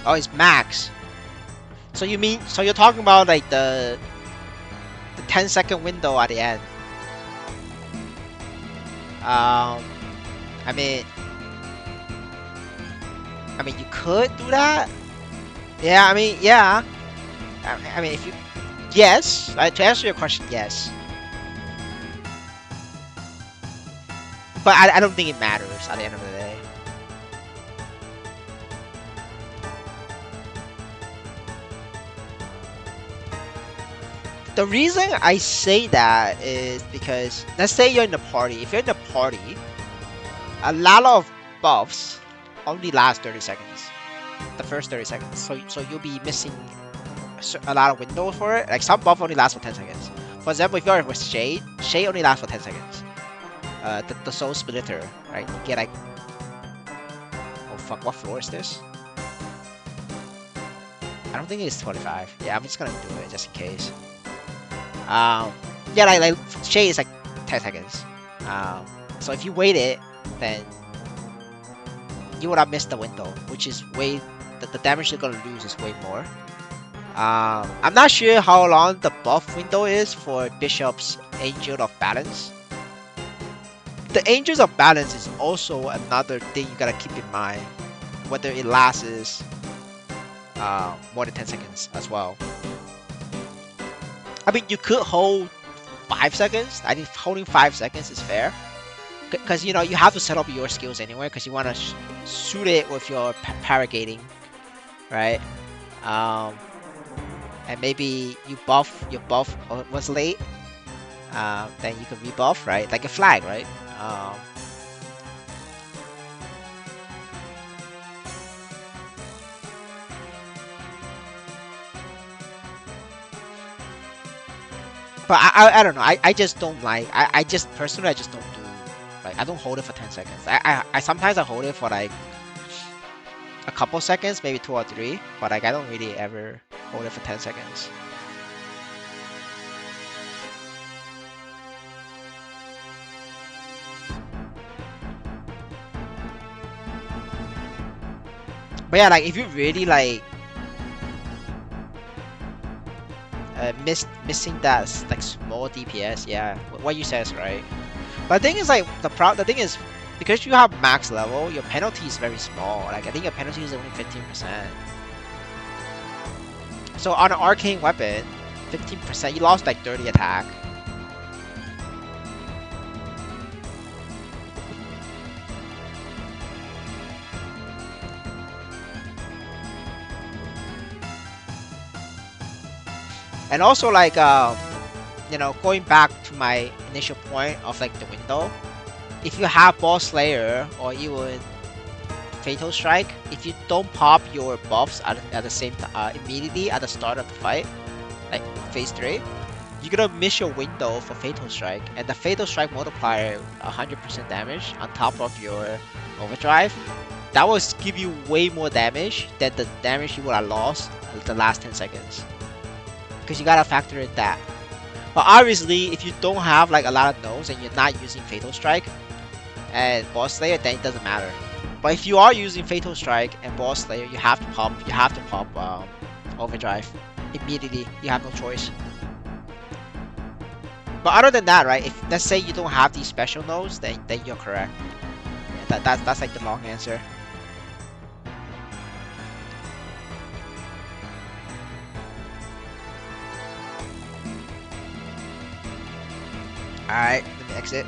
Oh, it's max. So you're talking about like the 10-second window at the end. I mean you could do that. Yeah, I mean, yeah. I mean, if you, yes. To answer your question, yes. But I don't think it matters at the end of the day. The reason I say that is because let's say you're in the party. If you're in the party, a lot of buffs only last 30 seconds. The first 30 seconds. So you'll be missing a lot of windows for it. Like some buff only lasts for 10 seconds. For example, if you're with Shade, Shade only lasts for 10 seconds. The Soul Splitter, right? You get like, oh fuck, what floor is this? I don't think it's 25. Yeah, I'm just gonna do it just in case. Yeah, like Shade is like 10 seconds. So if you wait it, then you would have missed the window, which is way the damage you're gonna lose is way more. I'm not sure how long the buff window is for Bishop's Angel of Balance. The Angels of Balance is also another thing you gotta keep in mind, whether it lasts more than 10 seconds as well. I mean, you could hold 5 seconds. I think holding 5 seconds is fair. Because, you know, you have to set up your skills anyway, because you want to suit it with your paragating, right? And maybe your buff was late, then you can rebuff, right? Like a flag, right? But I don't know. I just don't like. I just personally I just don't do. Like I don't hold it for 10 seconds. I sometimes I hold it for like a couple seconds, maybe 2 or 3. But like I don't really ever hold it for 10 seconds. But yeah, like if you really like missing that like small DPS, yeah, what you said is right. But the thing is like the thing is because you have max level, your penalty is very small. Like I think your penalty is only 15%. So on an arcane weapon, 15%, you lost like 30 attack. And also like you know, going back to my initial point of like the window, if you have Boss Slayer or even Fatal Strike, if you don't pop your buffs at the same time immediately at the start of the fight, like phase 3, you're gonna miss your window for Fatal Strike, and the Fatal Strike multiplier 100% damage on top of your overdrive. That will give you way more damage than the damage you would have lost the last 10 seconds. Because you gotta factor in that. But obviously, if you don't have like a lot of nodes and you're not using Fatal Strike and Boss Slayer, then it doesn't matter. But if you are using Fatal Strike and Boss Slayer, you have to pop Overdrive immediately. You have no choice. But other than that, right? If let's say you don't have these special nodes, then you're correct. That's like the long answer. Alright, let me exit.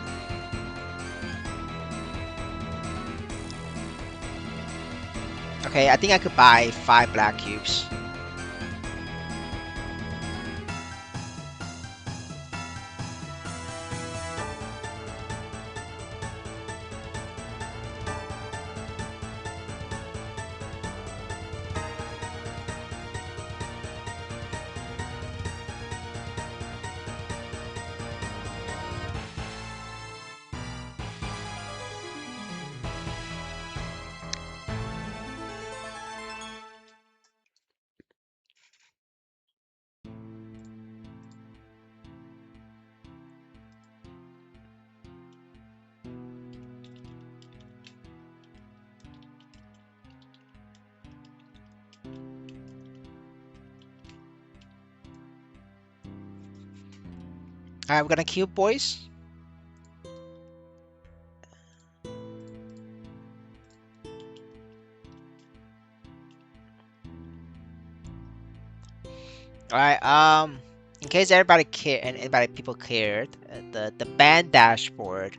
Okay, I think I could buy 5 black cubes. Alright, we're gonna cube, boys. Alright, in case people cared, the band dashboard,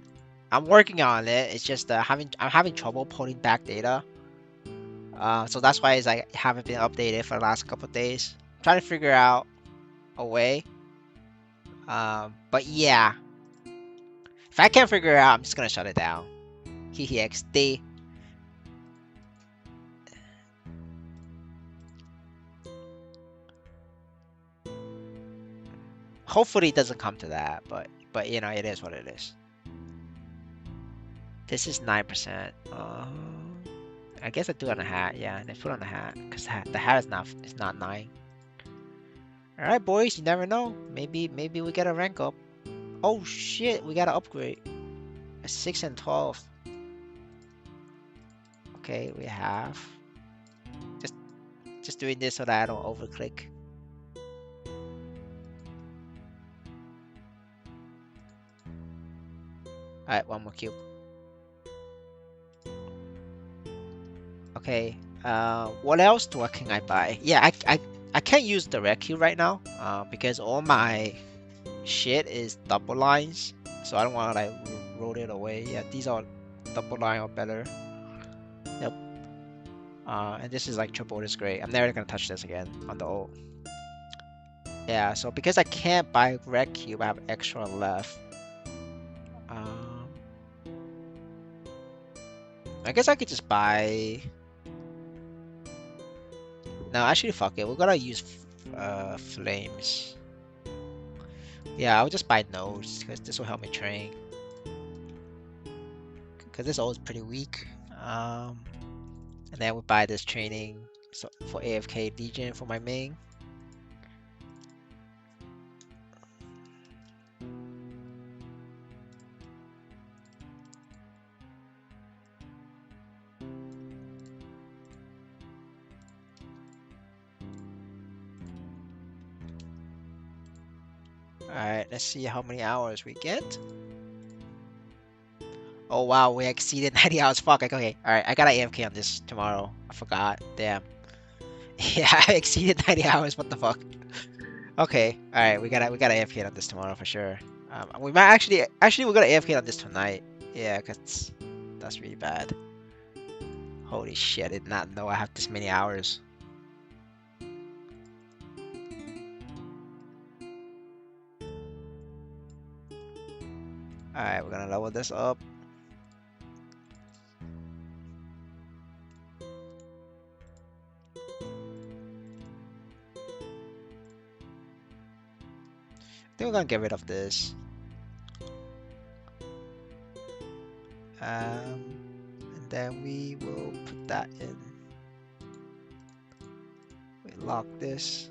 I'm working on it. It's just I'm having trouble pulling back data. So that's why it's like haven't been updated for the last couple of days. I'm trying to figure out a way. But yeah, if I can't figure it out, I'm just gonna shut it down. Hehe XD. Hopefully it doesn't come to that, but you know, it is what it is. This is 9%. I guess I do on a hat. Yeah, and I put on the hat because the hat is not 9. All right, boys, you never know. Maybe we get a rank up. Oh shit, we got to upgrade. A 6 and 12. Okay, we have. Just just doing this so that I don't overclick. All right, one more cube. Okay. What else can I buy? Yeah, I can't use the red cube right now. Because all my shit is double lines, so I don't want to like roll it away. Yeah, these are double line or better. Yep. And this is like triple is great. I'm never gonna touch this again on the ult. Yeah, so because I can't buy red cube, I have extra left. I guess I could just buy. No, actually, fuck it. We're gonna use flames. Yeah, I'll just buy nodes because this will help me train. Because this ult is pretty weak. And then we buy this training for AFK Legion for my main. Alright, let's see how many hours we get. Oh wow, we exceeded 90 hours. Fuck, okay. Alright, I gotta AFK on this tomorrow. I forgot. Damn. Yeah, I exceeded 90 hours. What the fuck? Okay. Alright, we gotta AFK on this tomorrow for sure. We might actually we're gonna AFK on this tonight. Yeah, cause that's really bad. Holy shit, I did not know I have this many hours. Alright, we're gonna level this up. I think we're gonna get rid of this. And then we will put that in. We lock this.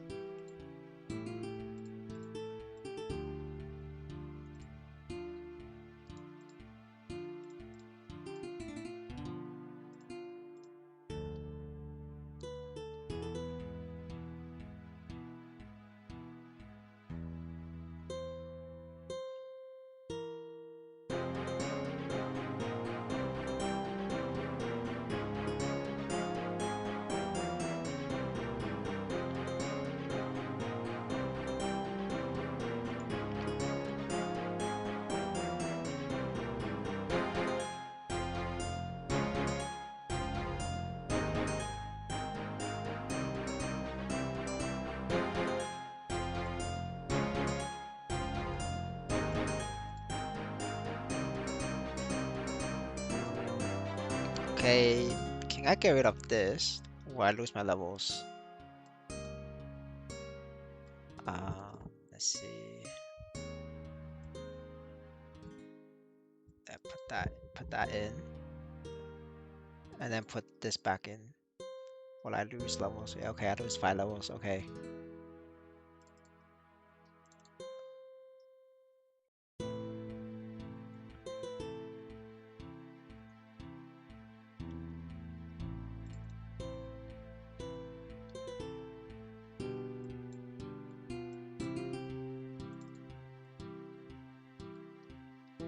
Okay, can I get rid of this? Or I lose my levels. Let's see. Put that in, and then put this back in. Will I lose levels? Yeah, okay, I lose 5 levels. Okay.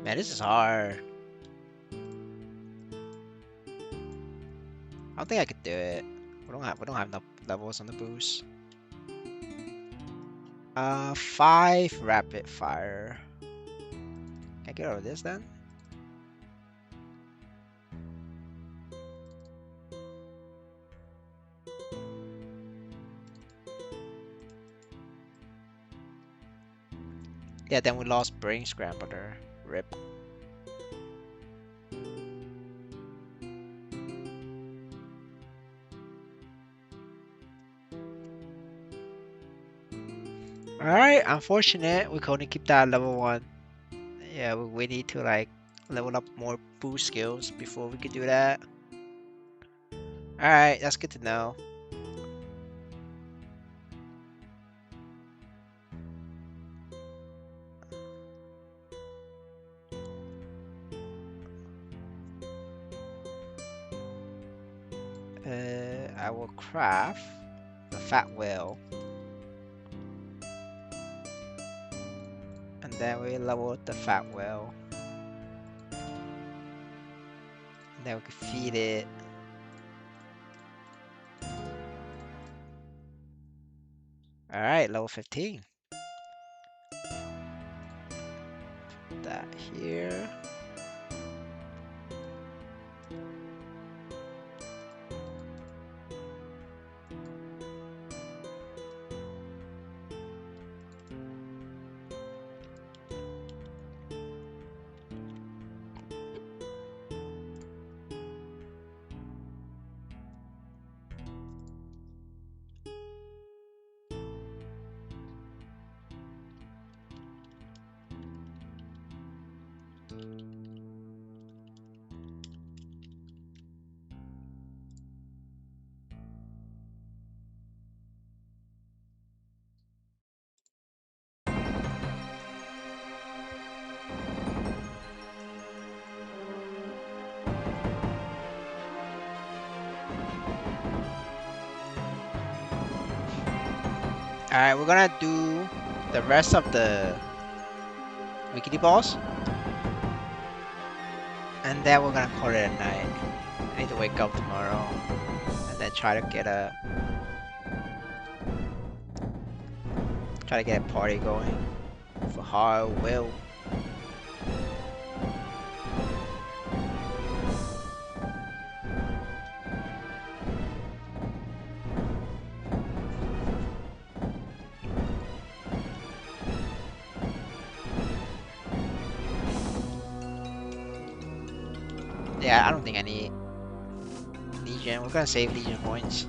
Man, this is hard. I don't think I could do it. We don't have enough levels on the boost. 5 rapid fire. Can I get over this then? Yeah, then we lost Brain Scrambler. Rip. Alright, unfortunate. We can only keep that level 1. Yeah, we need to like level up more boost skills before we could do that. Alright, that's good to know. I will craft the fat whale. And then we level the fat whale. And then we can feed it. Alright, level 15. Put that here. Alright, we're gonna do the rest of the weekly boss. And then we're gonna call it a night. I need to wake up tomorrow. And then try to get a party going for hard will. Yeah, I don't think I need Legion. We're gonna save Legion points.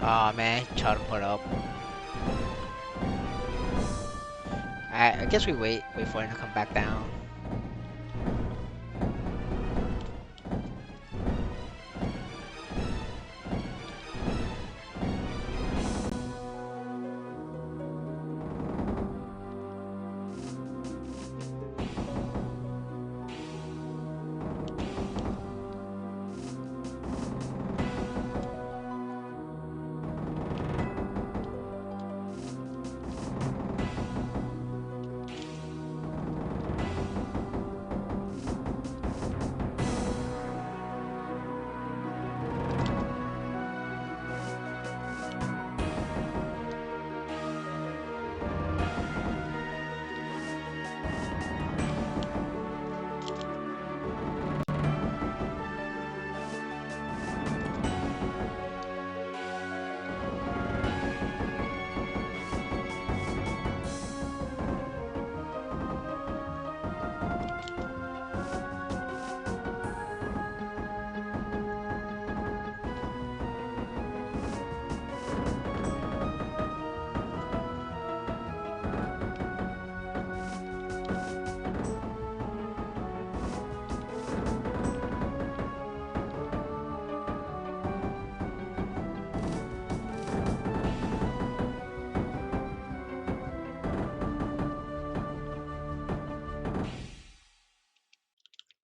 Aw, man, try to put up. I guess we wait for him to come back down.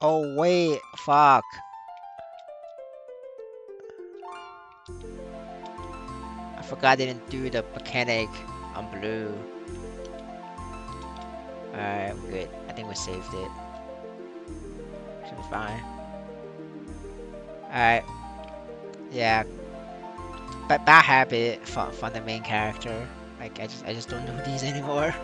Oh wait, fuck. I forgot I didn't do the mechanic on blue. Alright, we're good. I think we saved it. Should be fine. Alright, yeah. But bad habit from the main character. Like I just don't know these anymore.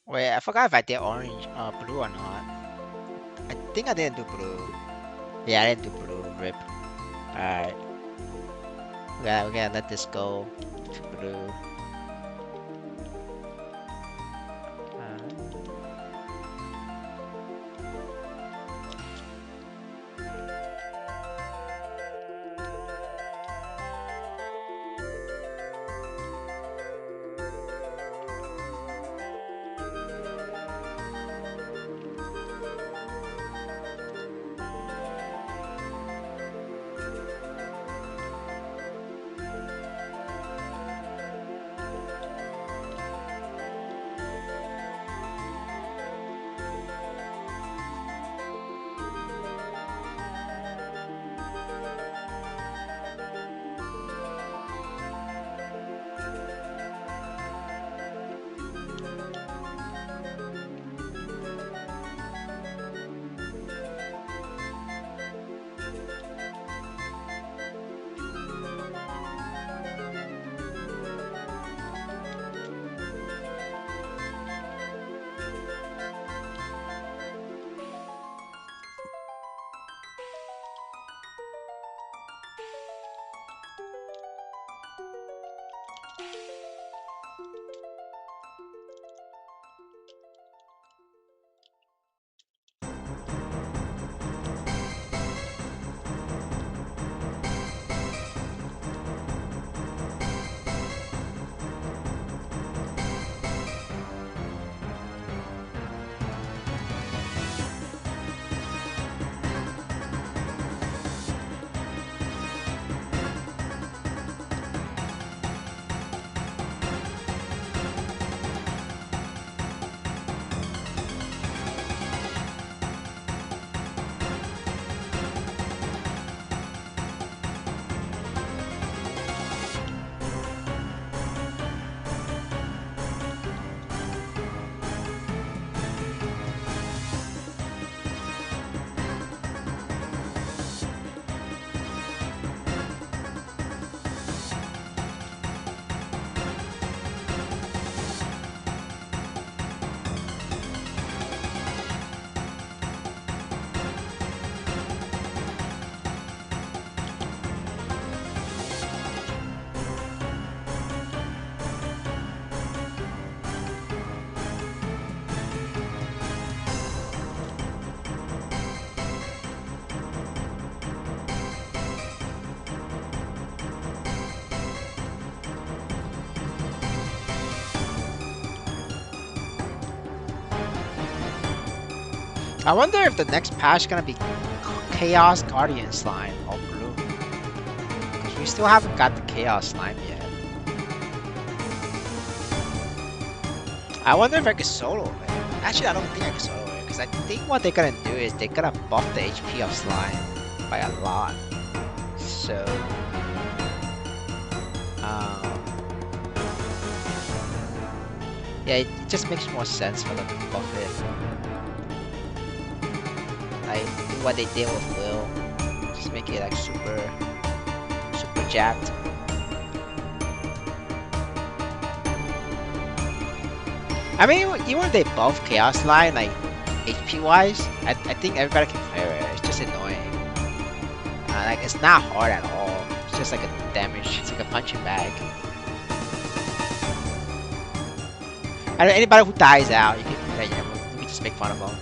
Wait, I forgot if I did orange, blue or not. I think I didn't do blue. Yeah, I didn't do blue. Rip. Alright, we gotta let this go to blue. Uh, I wonder if the next patch gonna be Chaos Guardian Slime or Bloom. Because we still haven't got the Chaos Slime yet. I wonder if I could solo it. Actually, I don't think I can solo it. Because I think what they're gonna do is they're gonna buff the HP of Slime by a lot. So... yeah, it just makes more sense for them to buff it. Like, do what they did with Will. Just make it like super jacked. I mean, even if they buff Chaos Line, like, HP wise, I think everybody can clear it. It's just annoying. Like, it's not hard at all. It's just like a damage. It's like a punching bag. And anybody who dies out, you can just make fun of them.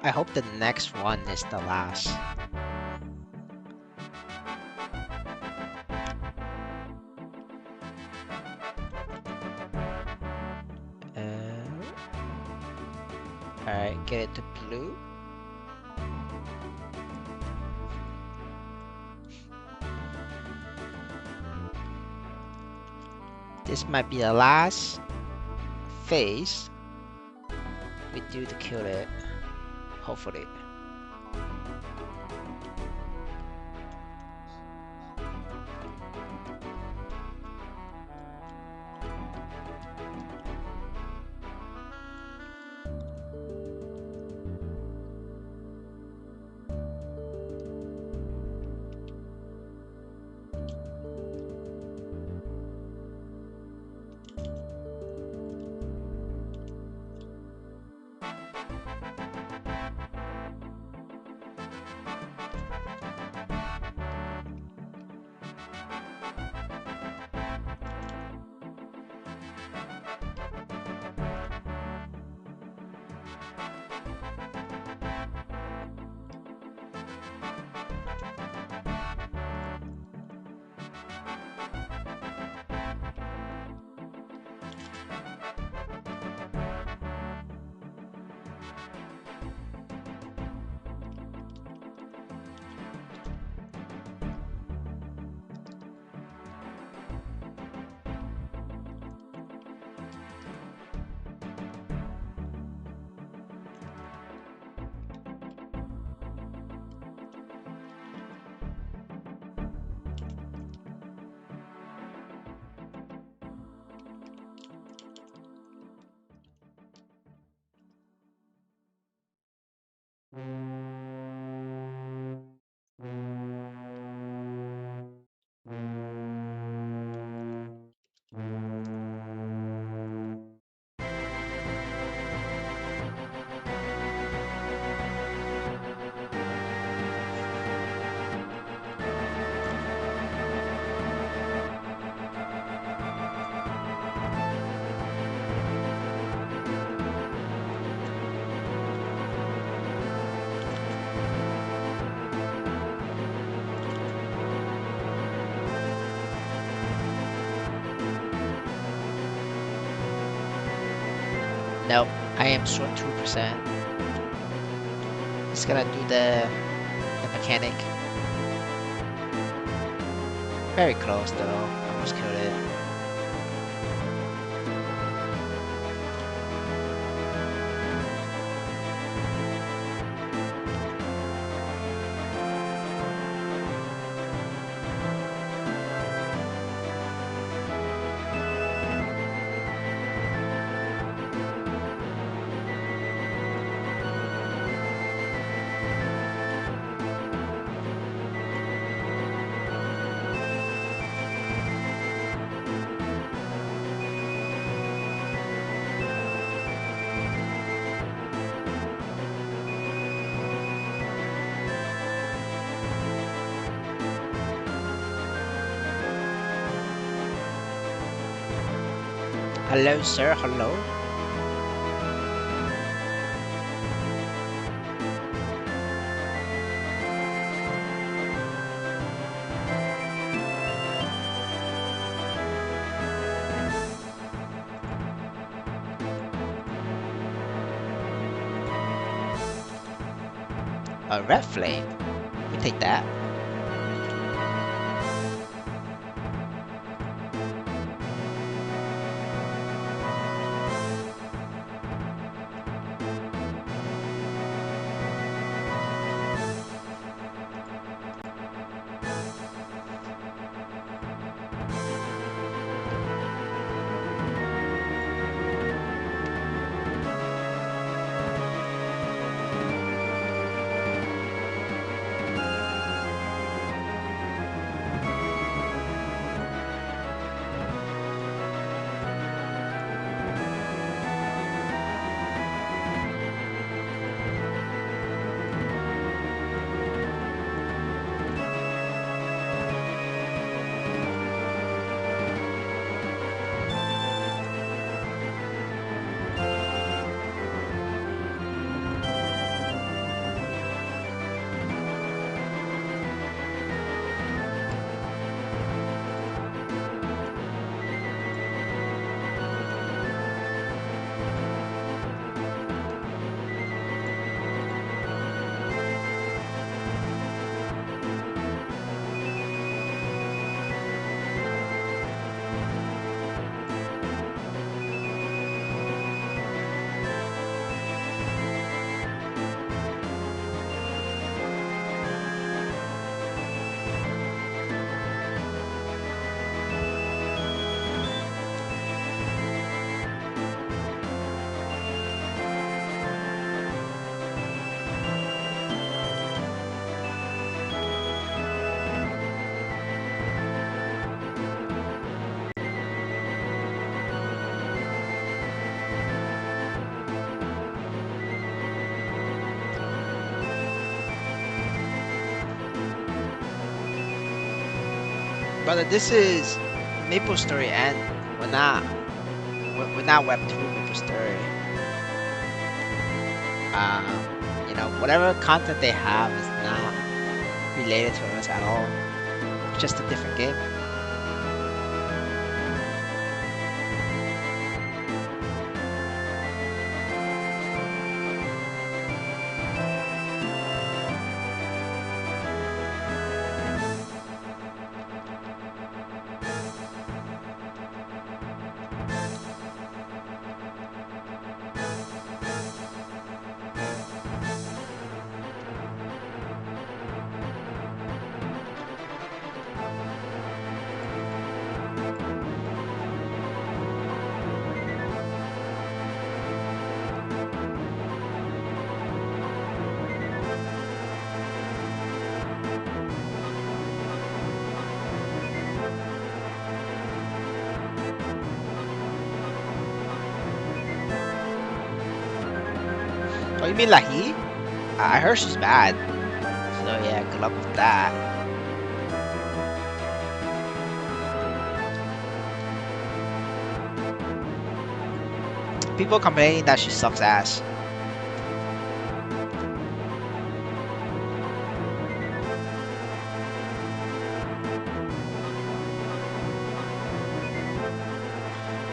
I hope the next one is the last. Alright, get it to blue. This might be the last phase we do to kill it. Hopefully. Nope, I am short 2%. Just gonna do the mechanic. Very close though. Almost killed it. Hello, sir. Hello. A red flame. We take that. But this is Maplestory N. We're not Web3 Maplestory. Whatever content they have is not related to us at all. It's just a different game. Oh, you mean Lahi? I heard she's bad. So yeah, good luck with that. People complaining that she sucks ass.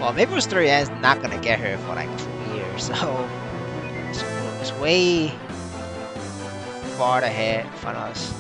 Well, Maplestory N is not gonna get her for like 2 years, so it's way far ahead from us.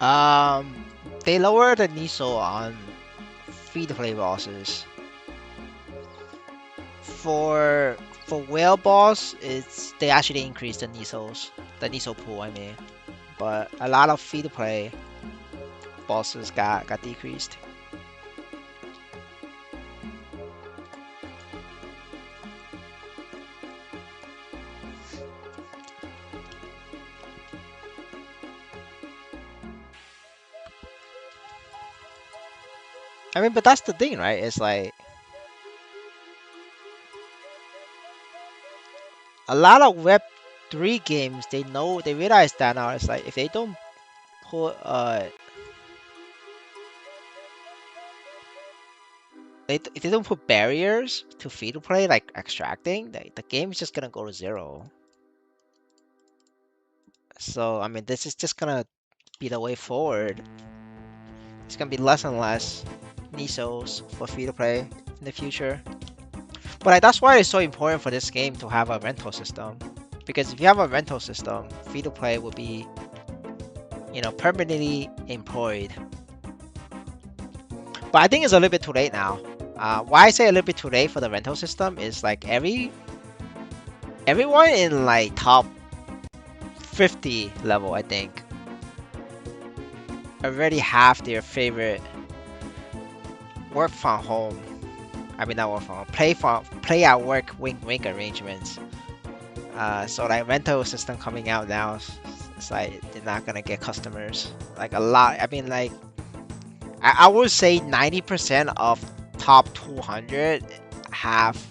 Um, they lowered the NISO on free-to-play bosses. For whale boss, they actually increased the NISO pool. I mean, but a lot of free-to-play bosses got decreased. I mean, but that's the thing, right? It's like a lot of Web3 games, they realize that now. It's like if they don't put if they don't put barriers to free to play, like extracting, the game is just gonna go to zero. So I mean, this is just gonna be the way forward. It's gonna be less and less NISOs for free to play in the future. But that's why it's so important for this game to have a rental system. Because if you have a rental system, free to play will be, permanently employed. But I think it's a little bit too late now. Why I say a little bit too late for the rental system is like everyone in like top 50 level, I think, already have their favorite work from home. I mean not work from home, play at work wink wink arrangements. So like rental system coming out now, it's like they're not gonna get customers. Like a lot. I mean like I would say 90% of top 200 have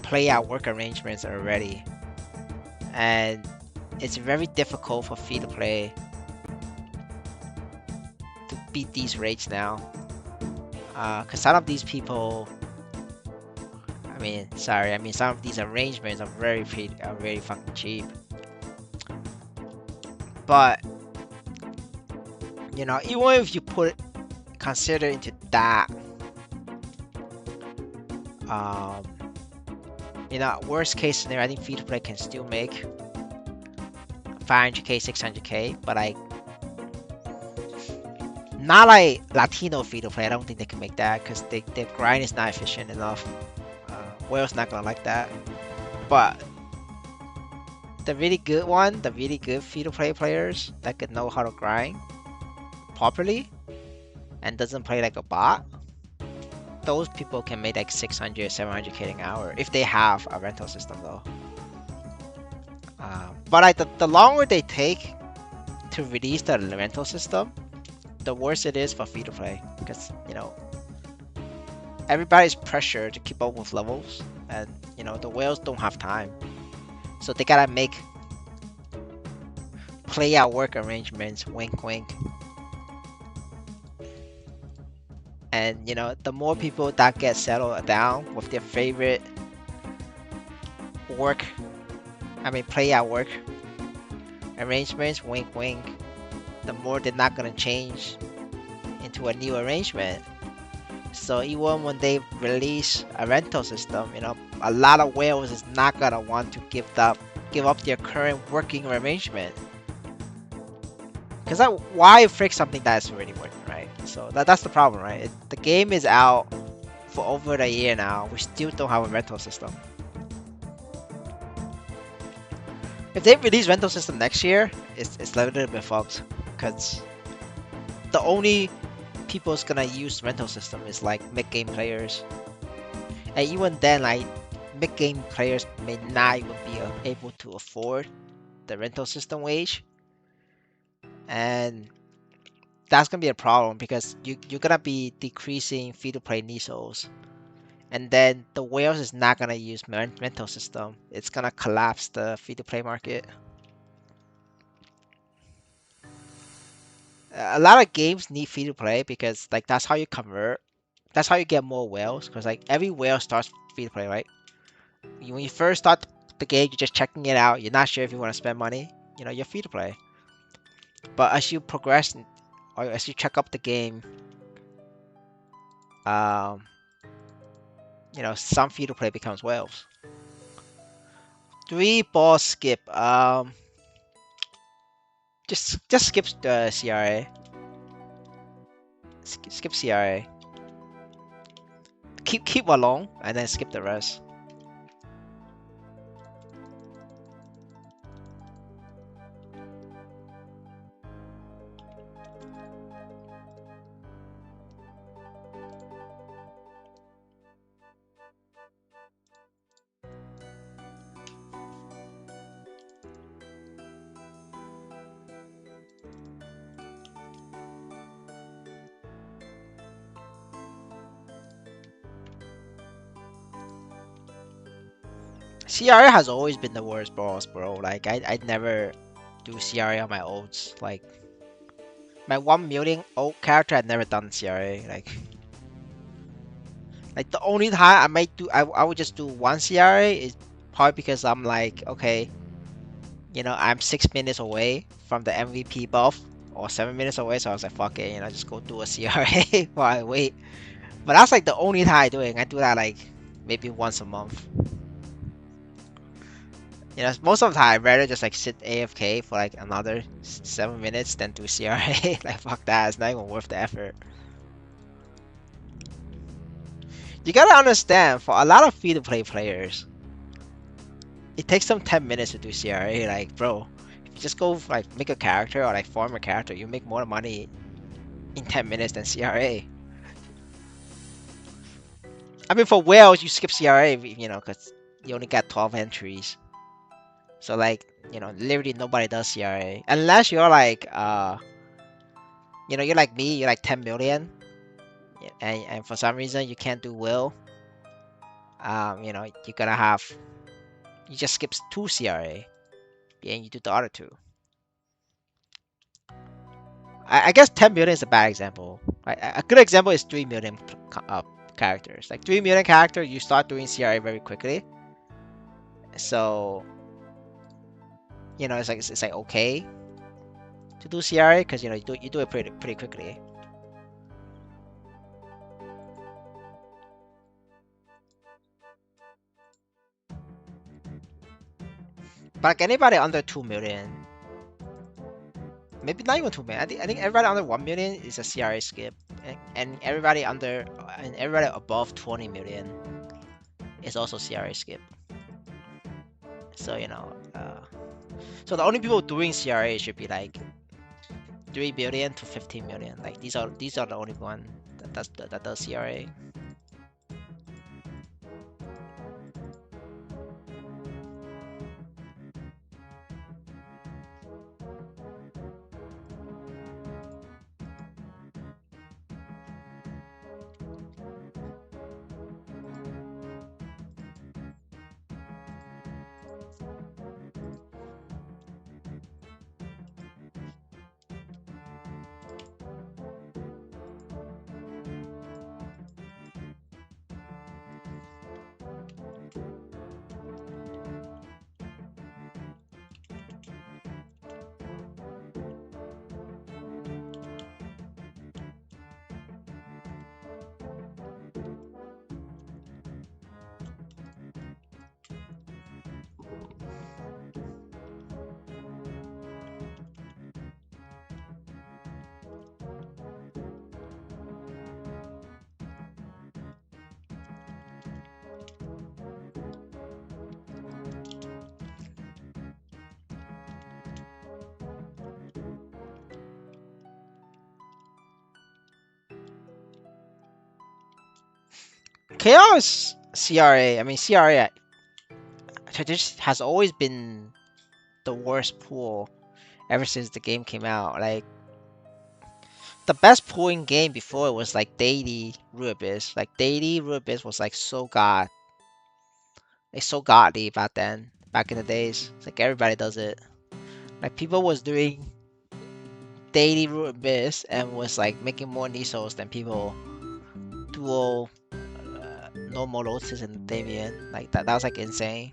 play at work arrangements already, and it's very difficult for free to play to beat these rates now. Cause some of these people, some of these arrangements are very fucking cheap. But even if you consider into that, um, worst case scenario, I think free to play can still make 500k, 600k, but like not like Latino free to play. I don't think they can make that because their grind is not efficient enough. Whale's not gonna like that. But the really good free to play players that can know how to grind properly and doesn't play like a bot, those people can make like 600, 700k an hour if they have a rental system though. But like the longer they take to release the rental system, the worse it is for free to play because everybody's pressured to keep up with levels, and the whales don't have time, so they gotta make play out work arrangements, wink wink. And the more people that get settled down with their favorite work, play out work arrangements, wink wink, the more they're not gonna change into a new arrangement. So even when they release a rental system, a lot of whales is not gonna want to give up their current working arrangement. Because why fix something that's already working, right? So that's the problem, right? The game is out for over a year now. We still don't have a rental system. If they release rental system next year, it's a little bit fucked. Because the only people's gonna use rental system is like mid-game players. And even then, like mid-game players may not even be able to afford the rental system wage. And that's gonna be a problem because you're gonna be decreasing free-to-play Nisos, and then the whales is not gonna use rental system. It's gonna collapse the free-to-play market. A lot of games need free-to-play because like that's how you convert. That's how you get more whales because like every whale starts free-to-play, right? When you first start the game, you're just checking it out. You're not sure if you want to spend money. You're free-to-play. But as you progress or as you check up the game, um, some free to play becomes whales. 3 ball skip. Just skip the CRA. Skip CRA. Keep alone and then skip the rest. CRA has always been the worst balls, bro. Like I'd never do CRA on my ults. Like my 1 million ult character, I'd never done CRA. Like the only time I might do, I would just do one CRA is probably because I'm like, okay, I'm 6 minutes away from the MVP buff or 7 minutes away, so I was like, fuck it, just go do a CRA while I wait. But that's like the only time I do it. I do that like maybe once a month. You know, most of the time, I'd rather just like sit AFK for like another 7 minutes than do CRA. Like fuck that, it's not even worth the effort. You gotta understand, for a lot of free-to-play players, it takes them 10 minutes to do CRA. Like, bro, if you just go like make a character or like farm a character, you make more money in 10 minutes than CRA. I mean, for whales, you skip CRA, you know, because you only got 12 entries. So like, you know, literally nobody does CRA unless you're like, you know, you're like me, you're like 10 million, and for some reason you can't do will. You know, you're gonna have you just skip two CRA, and you do the other two. I guess 10 million is a bad example. A good example is 3 million characters. Like 3 million characters, you start doing CRA very quickly. So, you know, it's like okay to do CRA because you know you do it pretty quickly. But like anybody under 2 million, maybe not even 2 million. I think everybody under 1 million is a CRA skip, and everybody under and everybody above 20 million is also CRA skip. So you know, so the only people doing CRA should be like 3 billion to 15 million. Like these are the only one that does CRA. Chaos CRA. I mean CRA just has always been the worst pool ever since the game came out. Like the best pooling game before it was like Daily Ruibis. Like Daily Ruibis was like so godly back then. Back in the days, it's like everybody does it. Like people was doing Daily Ruibis and was like making more Nisos than people dual normal Lotus and Davian. Like that was like insane.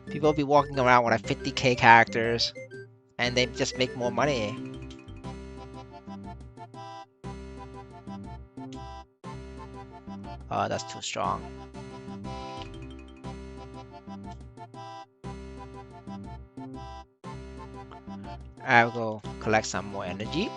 People be walking around with like 50k characters and they just make more money. Oh, that's too strong. I'll go collect some more energy.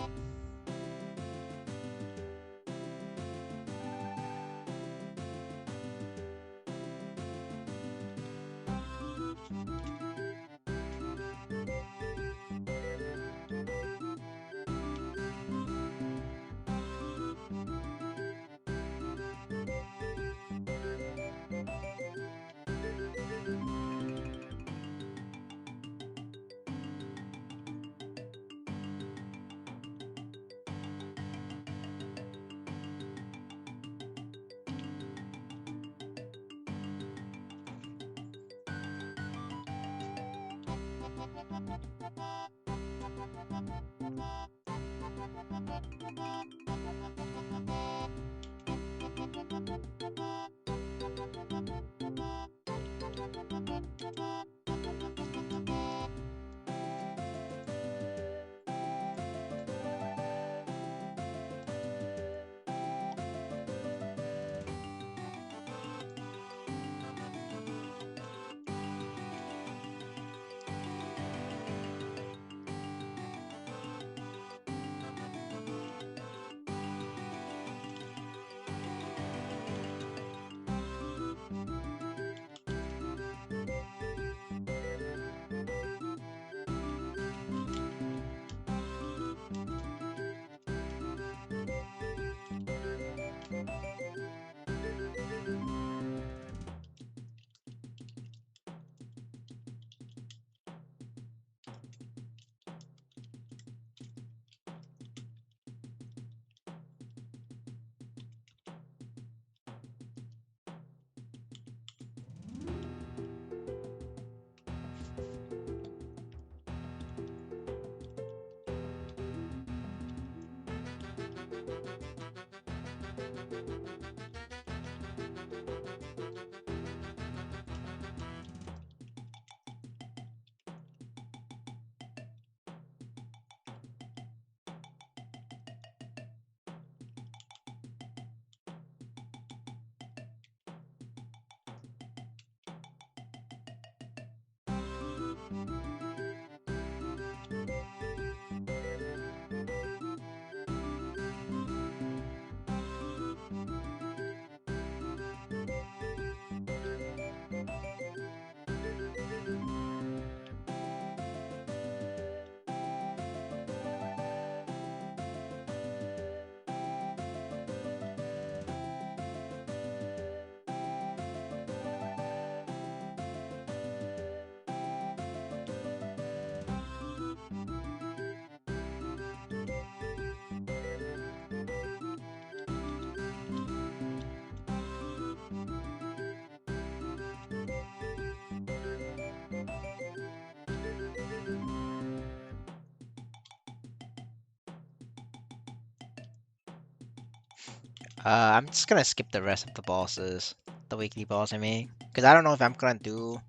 I'm just gonna skip the rest of the bosses, the weekly boss. I mean, because I don't know if I'm gonna do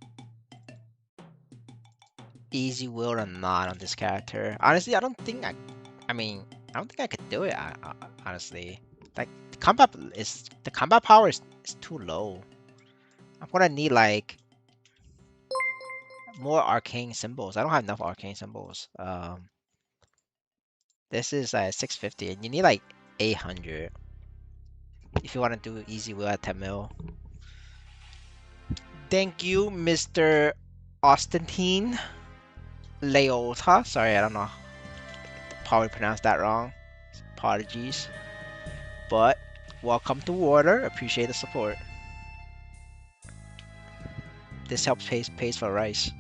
easy will or not on this character. Honestly, I don't think I. I mean, I don't think I could do it. Honestly, like the combat power is too low. I'm gonna need like more arcane symbols. I don't have enough arcane symbols. This is 650, and you need like 800 if you want to do easy will at 10 mil. Thank you, Mr. Austintine Leota. Sorry, I don't know. Probably pronounced that wrong. Apologies. But welcome to Water. Appreciate the support. This helps pays for rice.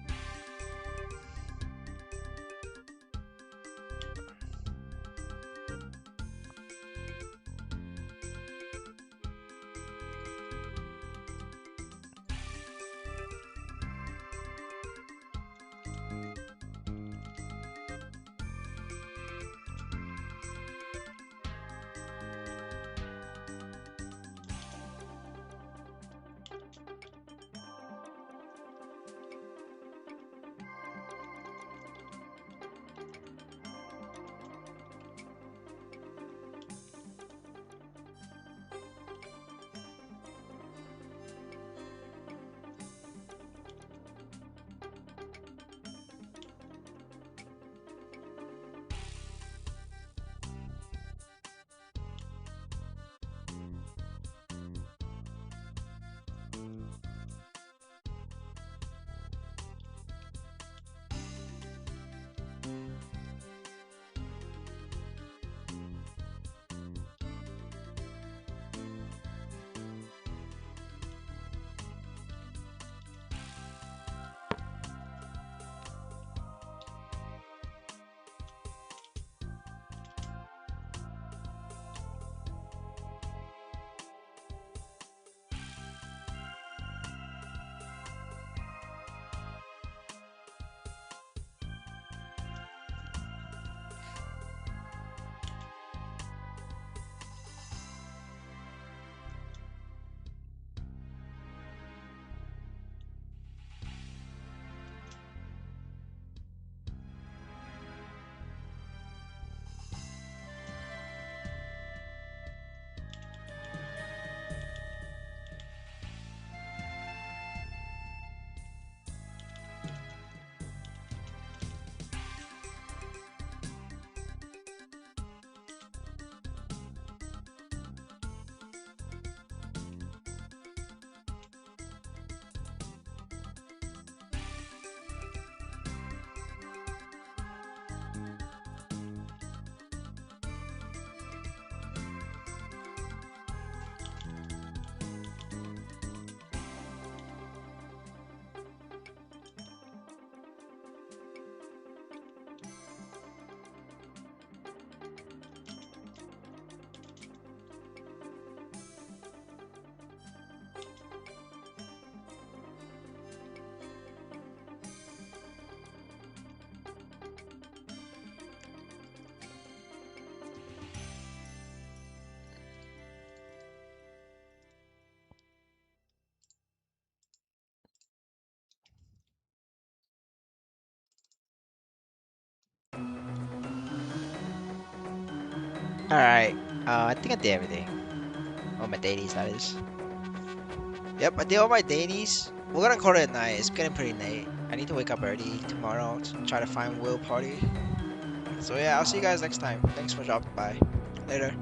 Alright, I think I did everything. All my dailies, that is. Yep, I did all my dailies. We're gonna call it a night. It's getting pretty late. I need to wake up early tomorrow to try to find Will Party. So yeah, I'll see you guys next time. Thanks for dropping by. Later.